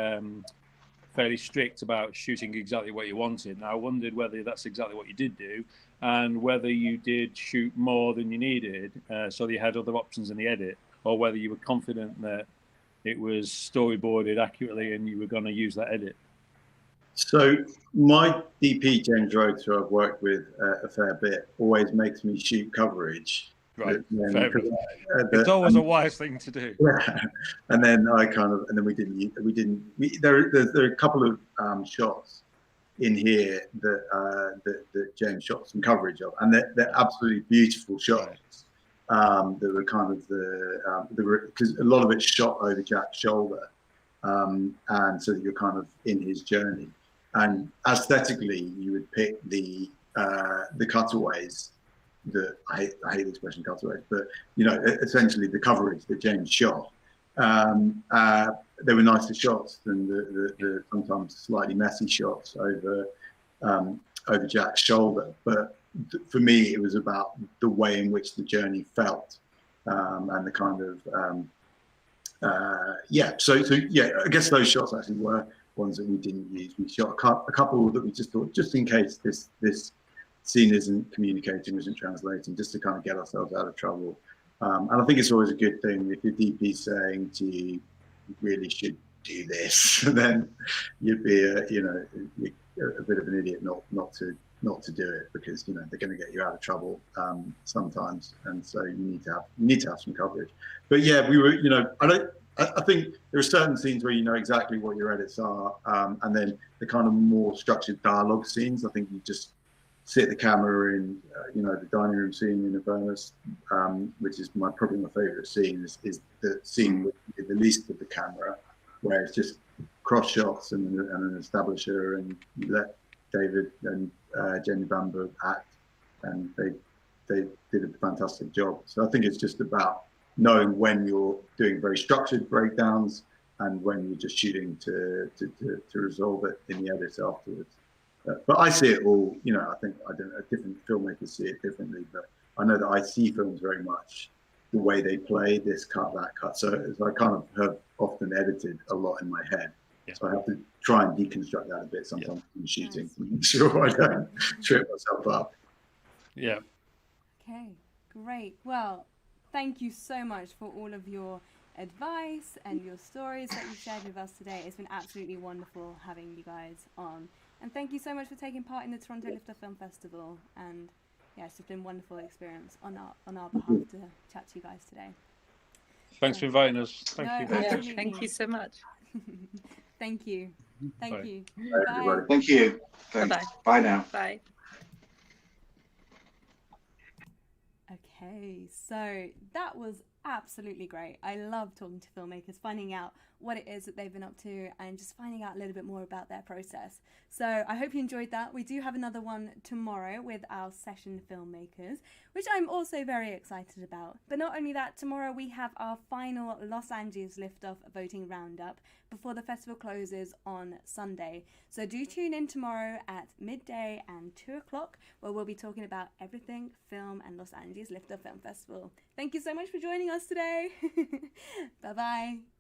strict about shooting exactly what you wanted. And I wondered whether that's exactly what you did do, and whether you did shoot more than you needed, so that you had other options in the edit, or whether you were confident that it was storyboarded accurately and you were going to use that edit. So my DP, James Rhodes, who I've worked with a fair bit, always makes me shoot coverage. Right, it's always a wise thing to do. Yeah. And then there are a couple of shots in here that James shot some coverage of, and they're absolutely beautiful shots. That were kind of because a lot of it's shot over Jack's shoulder, and so that you're kind of in his journey. And aesthetically, you would pick the cutaways. I hate the expression cutaways, but essentially the coverage that James shot. They were nicer shots than the sometimes slightly messy shots over Jack's shoulder, but for me, it was about the way in which the journey felt, and the kind of So I guess those shots actually were ones that we didn't use. We shot a couple that we just thought, just in case this scene isn't communicating, isn't translating, just to kind of get ourselves out of trouble. And I think it's always a good thing if your DP saying to you, "You really should do this," then you'd be a bit of an idiot not to do it, because they're going to get you out of trouble sometimes, and so you need to have some coverage. But yeah, we were I think there are certain scenes where you know exactly what your edits are, and then the kind of more structured dialogue scenes, I think you just sit the camera in, the dining room scene in Avernus, which is probably my favourite scene, is the scene with the least of the camera, where it's just cross shots and an establisher, and you let David and Jenny Bamber act, and they did a fantastic job. So I think it's just about knowing when you're doing very structured breakdowns and when you're just shooting to resolve it in the edit afterwards. But I see it all, I think, I don't know, different filmmakers see it differently, but I know that I see films very much the way they play, this cut, that cut. So I kind of have often edited a lot in my head. Yeah. So I have to try and deconstruct that a bit sometimes in shooting to make sure I don't trip myself up. Yeah. Okay, great. Well, thank you so much for all of your advice and your stories that you shared with us today. It's been absolutely wonderful having you guys on. And thank you so much for taking part in the Toronto Lifter Film Festival. And yeah, it's just been a wonderful experience on our behalf to chat to you guys today. Thanks for inviting us. Thank you. Yeah, thank you so much. Thank you. Thank you. Bye. Bye. Thank you. Thanks. Bye-bye. Bye now. Bye. Okay, so that was absolutely great. I love talking to filmmakers, finding out what it is that they've been up to and just finding out a little bit more about their process. So I hope you enjoyed that. We do have another one tomorrow with our session filmmakers, which I'm also very excited about. But not only that, tomorrow we have our final Los Angeles Liftoff voting roundup before the festival closes on Sunday. So do tune in tomorrow at midday and 2 o'clock, where we'll be talking about everything film and Los Angeles Liftoff Film Festival. Thank you so much for joining us today. Bye-bye.